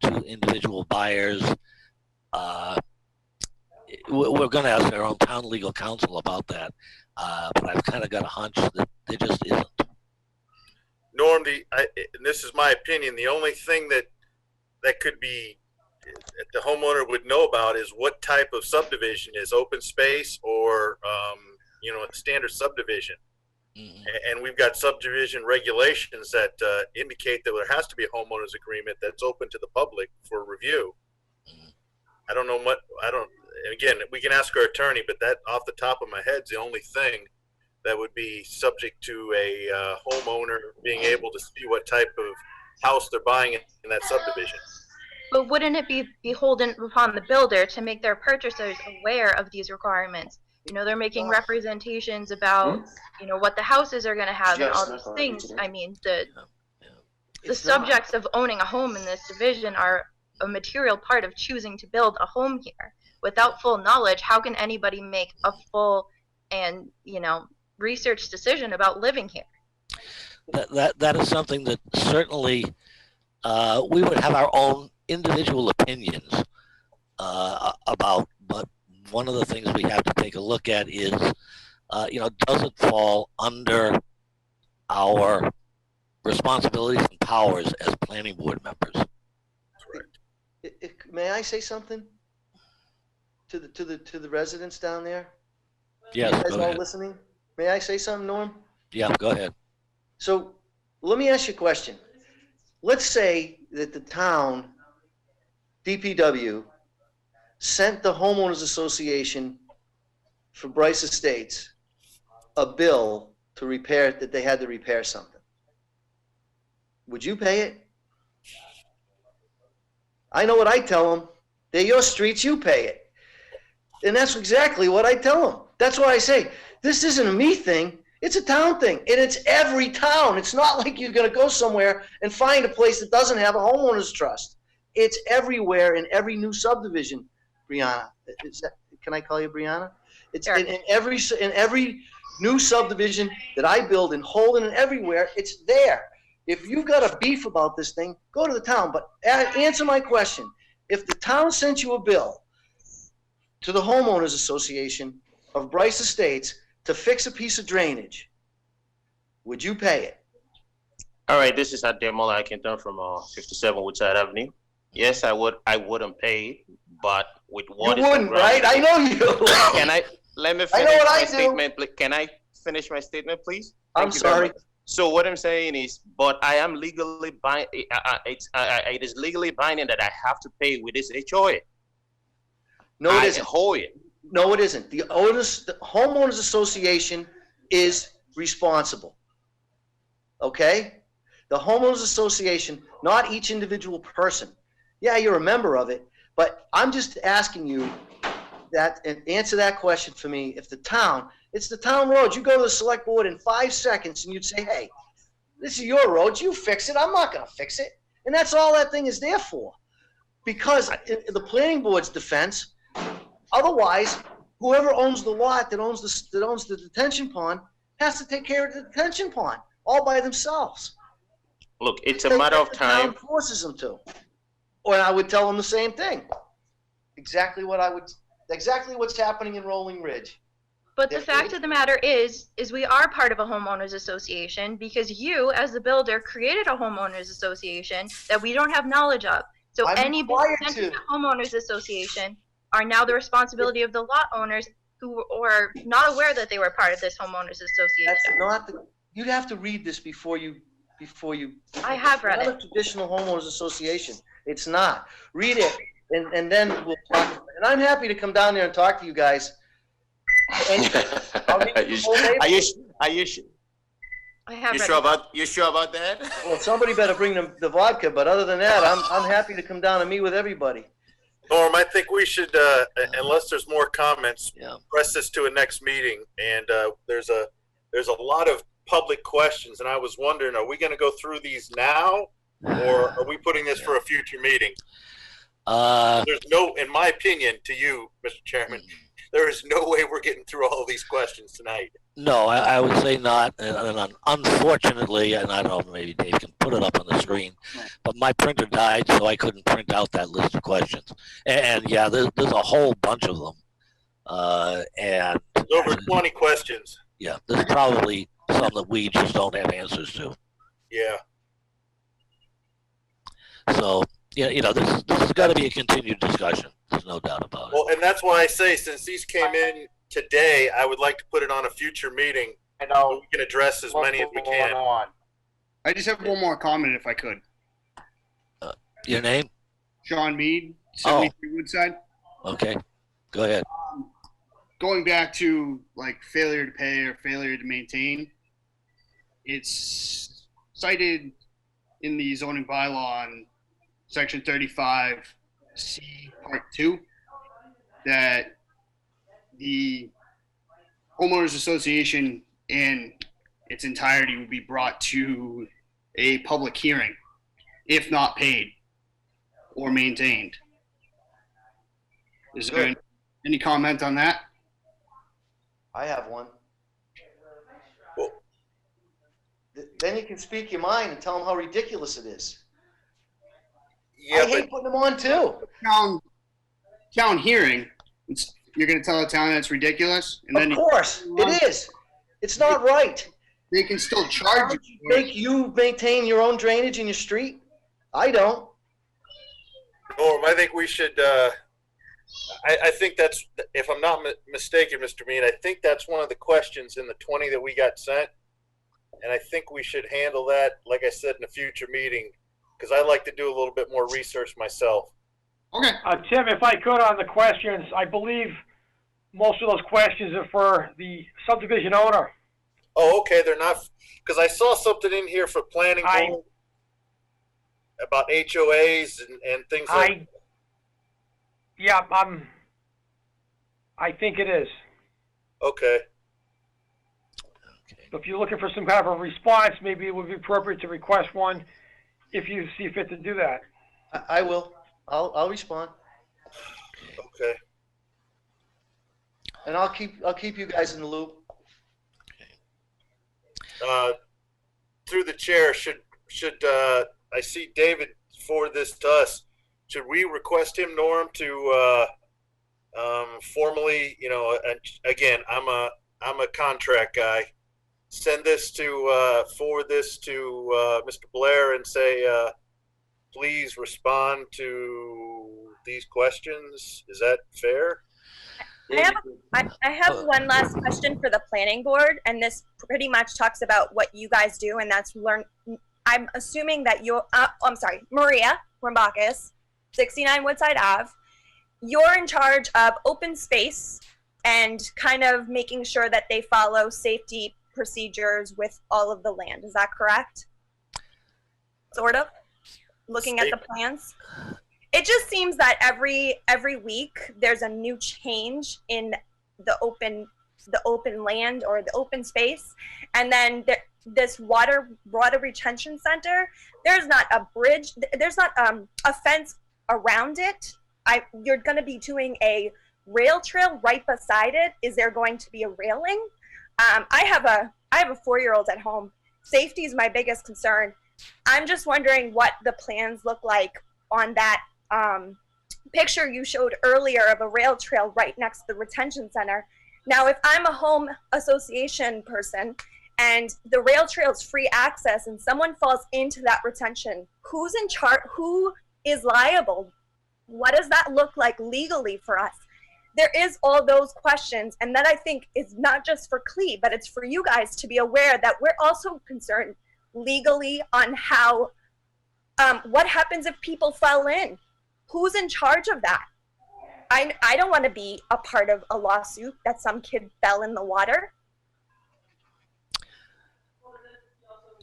to individual buyers, we're going to ask our own town legal counsel about that. But I've kind of got a hunch that there just isn't. Norm, and this is my opinion, the only thing that could be the homeowner would know about is what type of subdivision is open space or a standard subdivision. Mm-hmm. And we've got subdivision regulations that indicate that there has to be a homeowners agreement that's open to the public for review. Mm-hmm. I don't know what again, we can ask our attorney, but that off the top of my head is the only thing that would be subject to a homeowner being able to see what type of house they're buying in that subdivision. But wouldn't it be beholden upon the builder to make their purchasers aware of these requirements? They're making representations about, what the houses are going to have and all these things. I mean, the subjects of owning a home in this division are a material part of choosing to build a home here. Without full knowledge, how can anybody make a full and, research decision about living here? That is something that certainly we would have our own individual opinions about, but one of the things we have to take a look at is, does it fall under our responsibilities and powers as planning board members? May I say something to the residents down there? Yes, you guys go all ahead. Listening? May I say something, Norm? Yeah, go ahead. So let me ask you a question. Let's say that the town, DPW, sent the homeowners association for Brice Estates a bill to repair, that they had to repair something. Would you pay it? I know what I tell them. They're your streets, you pay it. And that's exactly what I tell them. That's why I say, this isn't a me thing, it's a town thing. And it's every town. It's not like you're going to go somewhere and find a place that doesn't have a homeowners trust. It's everywhere in every new subdivision, Brianna. Can I call you Brianna? It's sure. in every new subdivision that I build in Holden and everywhere, it's there. If you've got a beef about this thing, go to the town. But answer my question. If the town sent you a bill to the homeowners association of Brice Estates to fix a piece of drainage, would you pay it? All right, this is Ademola Akintan from 57 Woodside Avenue. Yes, I would. I wouldn't pay it, but with what you wouldn't, right? I know you. Let me finish my statement? Can I finish my statement, please? I'm sorry. So what I'm saying is, but I am legally bind. It is legally binding that I have to pay with this HOA. No, it isn't. No, it isn't. The homeowners association is responsible. Okay? The homeowners association, not each individual person. Yeah, you're a member of it, but I'm just asking you that and answer that question for me. If the town, it's the town road, you go to the select board in 5 seconds and you'd say, hey, this is your road, you fix it, I'm not going to fix it. And that's all that thing is there for. Because in the planning board's defense, otherwise, whoever owns the lot that owns the detention pond has to take care of the detention pond all by themselves. Look, it's a matter of The town time. forces them to. Or I would tell them the same thing. Exactly what's happening in Rolling Ridge. But the fact of the matter is we are part of a homeowners association because you, as the builder, created a homeowners association that we don't have knowledge of. So any business in the homeowners association are now the responsibility of the lot owners who are not aware that they were part of this homeowners association. That's not the. You'd have to read this before you. I have read it. It's not a traditional homeowners association. It's not. Read it, and then we'll talk. And I'm happy to come down there and talk to you guys. Are you sure about that? Well, somebody better bring the vodka. But other than that, I'm happy to come down and meet with everybody. Norm, I think we should, unless there's more comments, press this to a next meeting. And there's a lot of public questions, and I was wondering, are we going to go through these now, or are we putting this for a future meeting? There's no, in my opinion, to you, Mr. Chairman, there is no way we're getting through all of these questions tonight. No, I would say not. And unfortunately, and I don't know, maybe Dave can put it up on the screen, but my printer died, so I couldn't print out that list of questions. And yeah, there's a whole bunch of them. And over 20 questions. Yeah, there's probably some that we just don't have answers to. Yeah. So, yeah, this has got to be a continued discussion. There's no doubt about it. Well, and that's why I say, since these came in today, I would like to put it on a future meeting. I know. So we can address as many as we can. I just have one more comment, if I could. Your name? Sean Mead, 73 Woodside. Okay, go ahead. Going back to like failure to pay or failure to maintain, it's cited in the zoning bylaw on section 35C part 2 that the homeowners association in its entirety would be brought to a public hearing if not paid or maintained. Is there any comment on that? I have one. Then you can speak your mind and tell them how ridiculous it is. Yeah, I hate putting them on too. Town hearing. You're going to tell the town that's ridiculous, and then of course it is. It's not right. They can still charge you. Make you maintain your own drainage in your street. I don't. Norm, I think we should. I think that's, if I'm not mistaken, Mr. Mead, I think that's one of the questions in the 20 that we got sent. And I think we should handle that, like I said, in a future meeting, because I like to do a little bit more research myself. Okay. Tim, if I could, on the questions, I believe most of those questions are for the subdivision owner. Oh, okay. They're not, because I saw something in here for planning board about HOAs and things like that. Yeah, I think it is. Okay. So if you're looking for some kind of a response, maybe it would be appropriate to request one if you see fit to do that. I will. I'll respond. Okay. And I'll keep you guys in the loop. Through the chair, should I see David forward this to us? Should we request him, Norm, to formally, again, I'm a contract guy. Send this to forward this to Mr. Blair and say, please respond to these questions. Is that fair? I have one last question for the planning board, and this pretty much talks about what you guys do, and that's learn. I'm assuming that you're, I'm sorry, Maria Rambakis, 69 Woodside Ave. You're in charge of open space and kind of making sure that they follow safety procedures with all of the land. Is that correct? Sort of? Looking at the plans? It just seems that every week there's a new change in the open land or the open space, and then this water retention center, there's not a bridge, there's not a fence around it. You're going to be doing a rail trail right beside it. Is there going to be a railing? I have a 4-year-old at home. Safety is my biggest concern. I'm just wondering what the plans look like on that picture you showed earlier of a rail trail right next to the retention center. Now, if I'm a home association person and the rail trail is free access and someone falls into that retention, who's in charge? Who is liable? What does that look like legally for us? There is all those questions, and that I think is not just for CLE, but it's for you guys to be aware that we're also concerned legally on how, what happens if people fell in? Who's in charge of that? I don't want to be a part of a lawsuit that some kid fell in the water.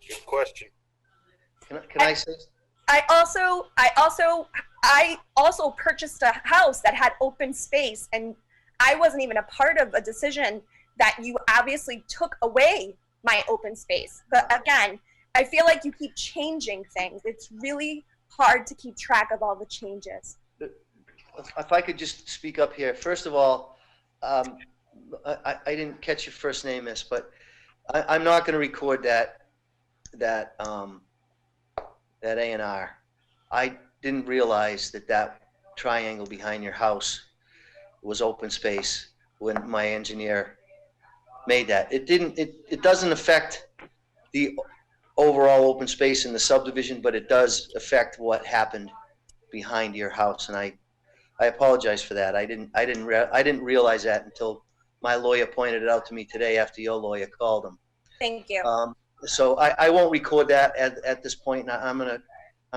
Good question. Can I say? I also purchased a house that had open space, and I wasn't even a part of a decision that you obviously took away my open space. But again, I feel like you keep changing things. It's really hard to keep track of all the changes. If I could just speak up here. First of all, I didn't catch your first name, miss, but I'm not going to record that ANR. I didn't realize that triangle behind your house was open space when my engineer made that. It doesn't affect the overall open space in the subdivision, but it does affect what happened behind your house, and I apologize for that. I didn't realize that until my lawyer pointed it out to me today after your lawyer called him. Thank you. So I won't record that at this point. I'm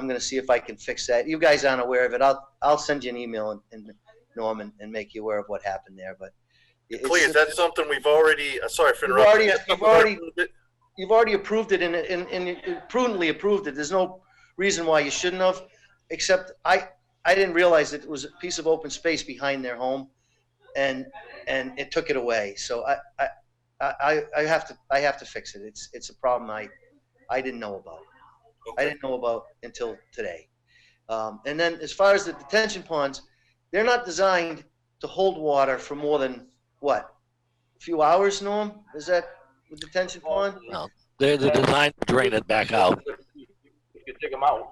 gonna see if I can fix that. You guys aren't aware of it. I'll send you an email and Norm and make you aware of what happened there. But Please, is that something we've already? Sorry for interrupting. You've already approved it and you prudently approved it. There's no reason why you shouldn't have, except I didn't realize that it was a piece of open space behind their home, and it took it away. So I have to fix it. It's a problem I didn't know about. Okay. I didn't know about until today. And then as far as the detention ponds, they're not designed to hold water for more than what, a few hours, Norm? Is that the detention pond? No, they're designed to drain it back out. You can dig them out.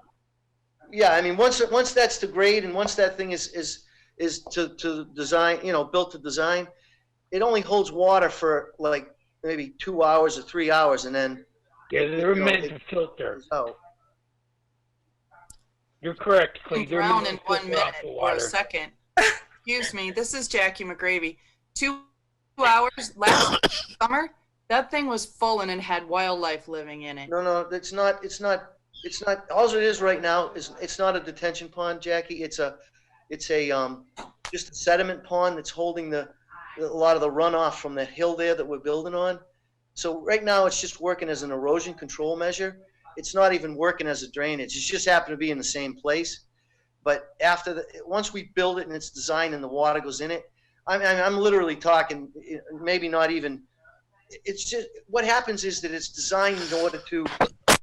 Yeah, I mean, once that's the grade, and once that thing is to design, built to design, it only holds water for like maybe 2 hours or 3 hours, and then they're meant to filter. Oh, you're correct, Clay. They're Drown meant in to 1 filter out minute the or water. a second. Excuse me, this is Jackie McGravy. 2 hours last summer, that thing was full and it had wildlife living in it. No, it's not. All it is right now is it's not a detention pond, Jackie. It's just a sediment pond that's holding a lot of the runoff from the hill there that we're building on. So right now it's just working as an erosion control measure. It's not even working as a drainage. It just happened to be in the same place. But once we build it and it's designed and the water goes in it, I'm literally talking, maybe not even. It's just what happens is that it's designed in order to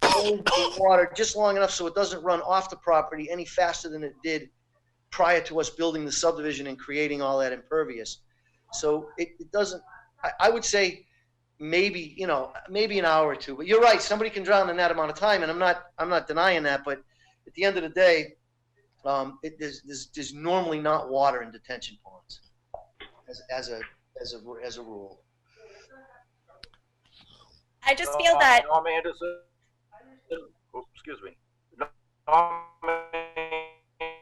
hold the water just long enough so it doesn't run off the property any faster than it did prior to us building the subdivision and creating all that impervious. So it doesn't. I would say maybe an hour or two. But you're right. Somebody can drown in that amount of time, and I'm not denying that. But at the end of the day, there's normally not water in detention ponds as a rule. I just feel that. Norm Anderson. Oops, excuse me. Norm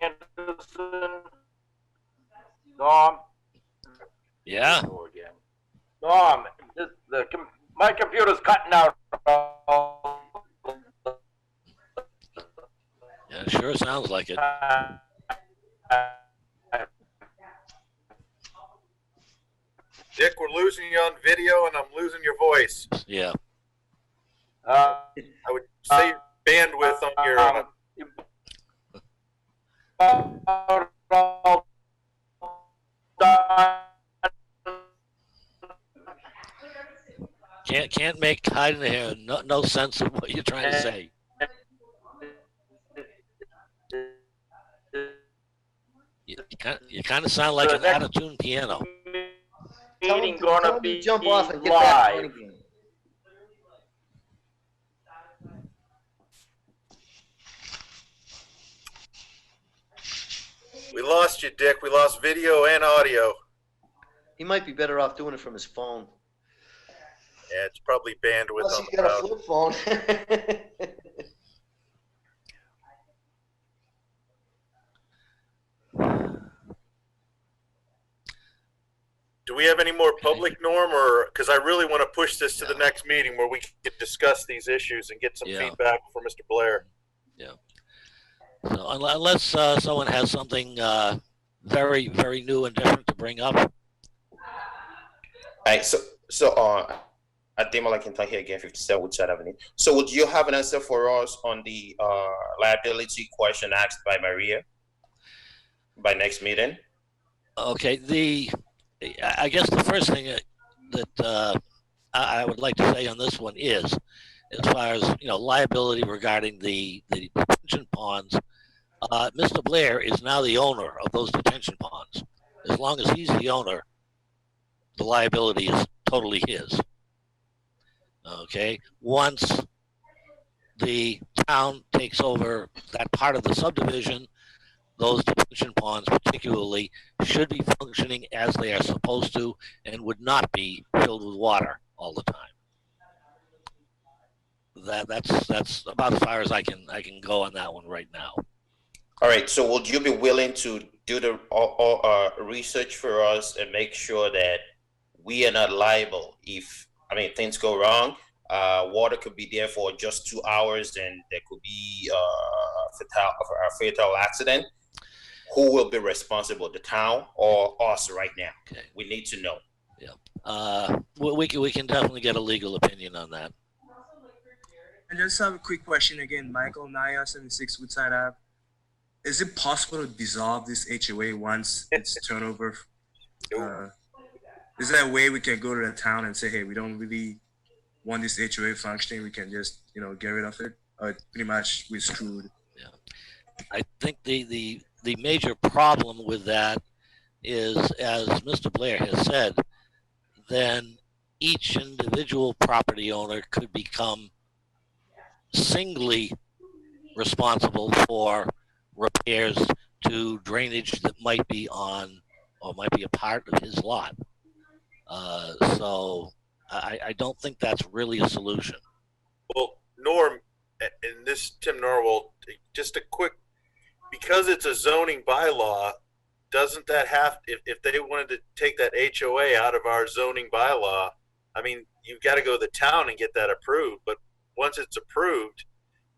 Anderson. Norm. Yeah. Norm, my computer's cutting out. Yeah, it sure sounds like it. Dick, we're losing you on video, and I'm losing your voice. Yeah. I would say your bandwidth on your. Can't make hiding here. No sense of what you're trying to say. You kind of sound like an out-of-tune piano. Meeting gonna be jump off and get live. back on again. We lost you, Dick. We lost video and audio. He might be better off doing it from his phone. Yeah, it's probably bandwidth Unless on he's the got a router. flip phone. Do we have any more public, Norm, or because I really want to push this to the next meeting where we can discuss these issues and get some feedback from Mr. Blair? Yeah. So unless someone has something very, very new and different to bring up. All right, so Ademola Kentucky again, 57 Woodside Avenue. So would you have an answer for us on the liability question asked by Maria by next meeting? Okay, I guess the first thing that I would like to say on this one is, as far as liability regarding the detention ponds, Mr. Blair is now the owner of those detention ponds. As long as he's the owner, the liability is totally his. Okay, once the town takes over that part of the subdivision, those detention ponds particularly should be functioning as they are supposed to and would not be filled with water all the time. That's about as far as I can go on that one right now. All right, so would you be willing to do the research for us and make sure that we are not liable if, things go wrong? Water could be there for just 2 hours and there could be a fatal accident. Who will be responsible, the town or us right now? Okay. We need to know. Yeah. We can definitely get a legal opinion on that. I just have a quick question again. Michael Naya, 76 Woodside Ave. Is it possible to dissolve this HOA once it's turned over? Is there a way we can go to the town and say, hey, we don't really want this HOA functioning, we can just, get rid of it? Or pretty much we're screwed? Yeah. I think the major problem with that is, as Mr. Blair has said, then each individual property owner could become singly responsible for repairs to drainage that might be on or might be a part of his lot. So I don't think that's really a solution. Well, Norm, and this Tim Norwell, just a quick, because it's a zoning bylaw, doesn't that have, if they wanted to take that HOA out of our zoning bylaw, you've got to go to the town and get that approved. But once it's approved,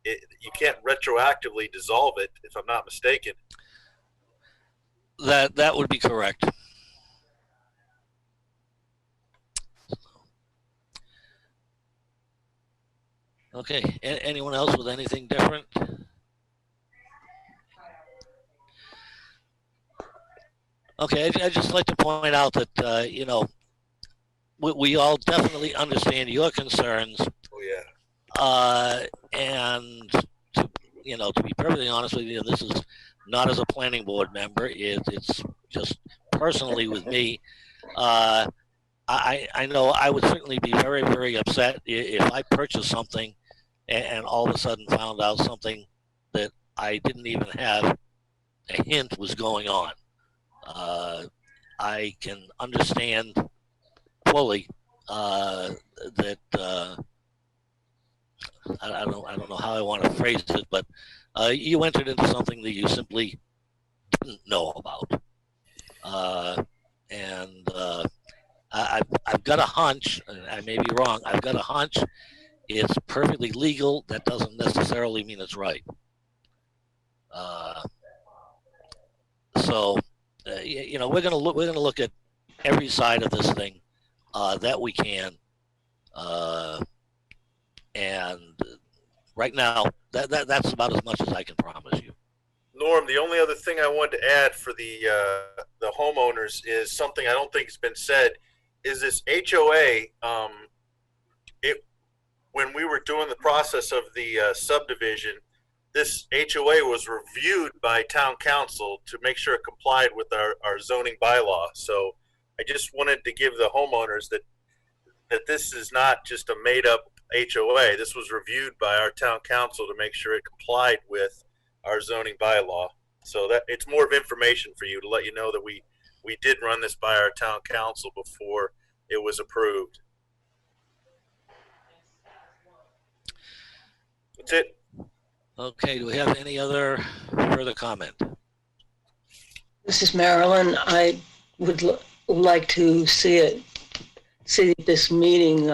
you can't retroactively dissolve it, if I'm not mistaken. That would be correct. Okay, anyone else with anything different? Okay, I'd just like to point out that, we all definitely understand your concerns. Oh, yeah. And, to be perfectly honest with you, this is not as a planning board member. It's just personally with me. I know I would certainly be very, very upset if I purchased something and all of a sudden found out something that I didn't even have a hint was going on. I can understand fully that I don't know how I want to phrase it, but you entered into something that you simply didn't know about, and I've got a hunch. I may be wrong. I've got a hunch. It's perfectly legal. That doesn't necessarily mean it's right. So, we're gonna look at every side of this thing that we can, and right now that's about as much as I can promise you. Norm, the only other thing I wanted to add for the homeowners is something I don't think has been said. Is this HOA? When we were doing the process of the subdivision, this HOA was reviewed by town council to make sure it complied with our zoning bylaw. So I just wanted to give the homeowners that this is not just a made-up HOA. This was reviewed by our town council to make sure it complied with our zoning bylaw. So that it's more of information for you to let you know that we did run this by our town council before it was approved. That's it. Okay, do we have any other further comment? This is Marilyn. I would like to see this meeting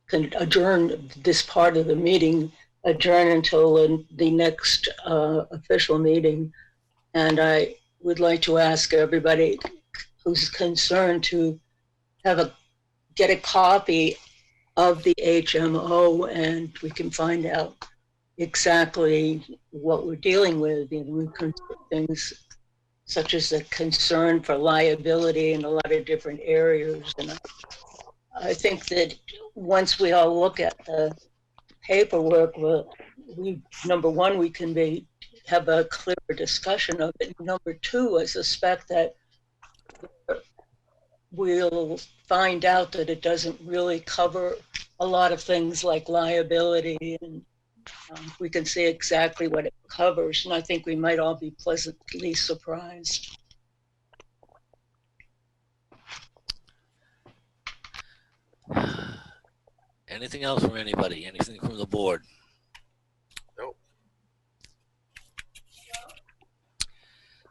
can adjourn, this part of the meeting adjourn until the next official meeting. And I would like to ask everybody who's concerned to get a copy of the HMO, and we can find out exactly what we're dealing with. You know, things such as the concern for liability in a lot of different areas. And I think that once we all look at the paperwork, number one, we can have a clear discussion of it. Number two, I suspect that we'll find out that it doesn't really cover a lot of things like liability, and we can see exactly what it covers, and I think we might all be pleasantly surprised. Anything else from anybody? Anything from the board? Nope.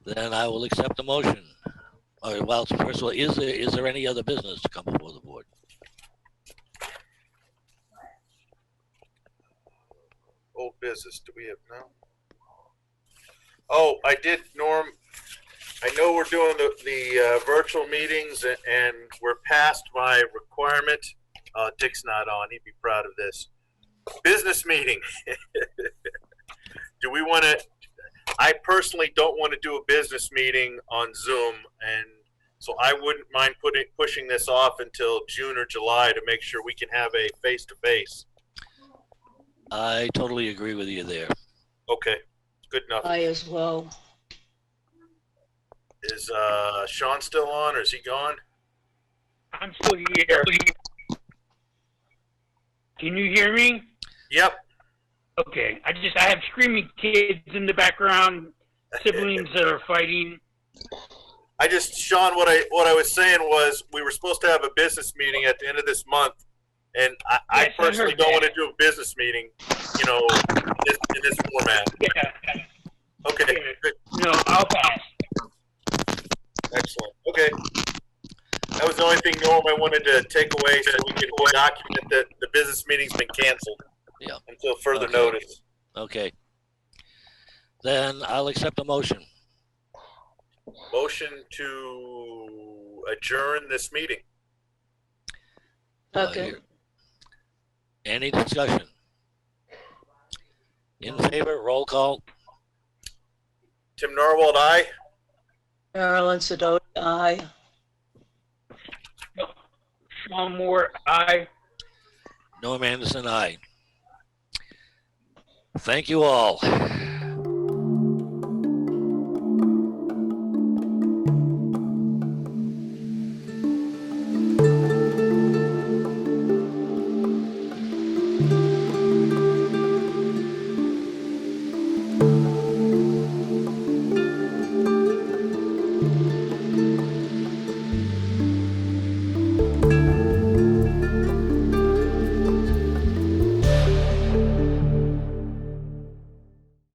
Then I will accept the motion. All right, well, first of all, is there any other business to come before the board? Old business, do we have no? Oh, I did, Norm. I know we're doing the virtual meetings and we're past my requirement. Dick's not on, he'd be proud of this. Business meeting. Do we want to, I personally don't want to do a business meeting on Zoom, and so I wouldn't mind pushing this off until June or July to make sure we can have a face-to-face. I totally agree with you there. Okay, good enough. I as well. Is Sean still on, or is he gone? I'm still here. Can you hear me? Yep. Okay. I have screaming kids in the background, siblings that are fighting. Sean, what I was saying was we were supposed to have a business meeting at the end of this month, and I personally don't want to do a business meeting, you know, in this format. Yeah. Okay. Good. No, I'll pass. Excellent. Okay. That was the only thing, Norm, I wanted to take away so we can document that the business meeting's been canceled. Yeah. Until further notice. Okay. Then I'll accept the motion. Motion to adjourn this meeting. Okay. Any discussion? In favor, roll call. Tim Norwald, aye. Marilyn Sedoti, aye. Sean Moore, aye. Norm Anderson, aye. Thank you all.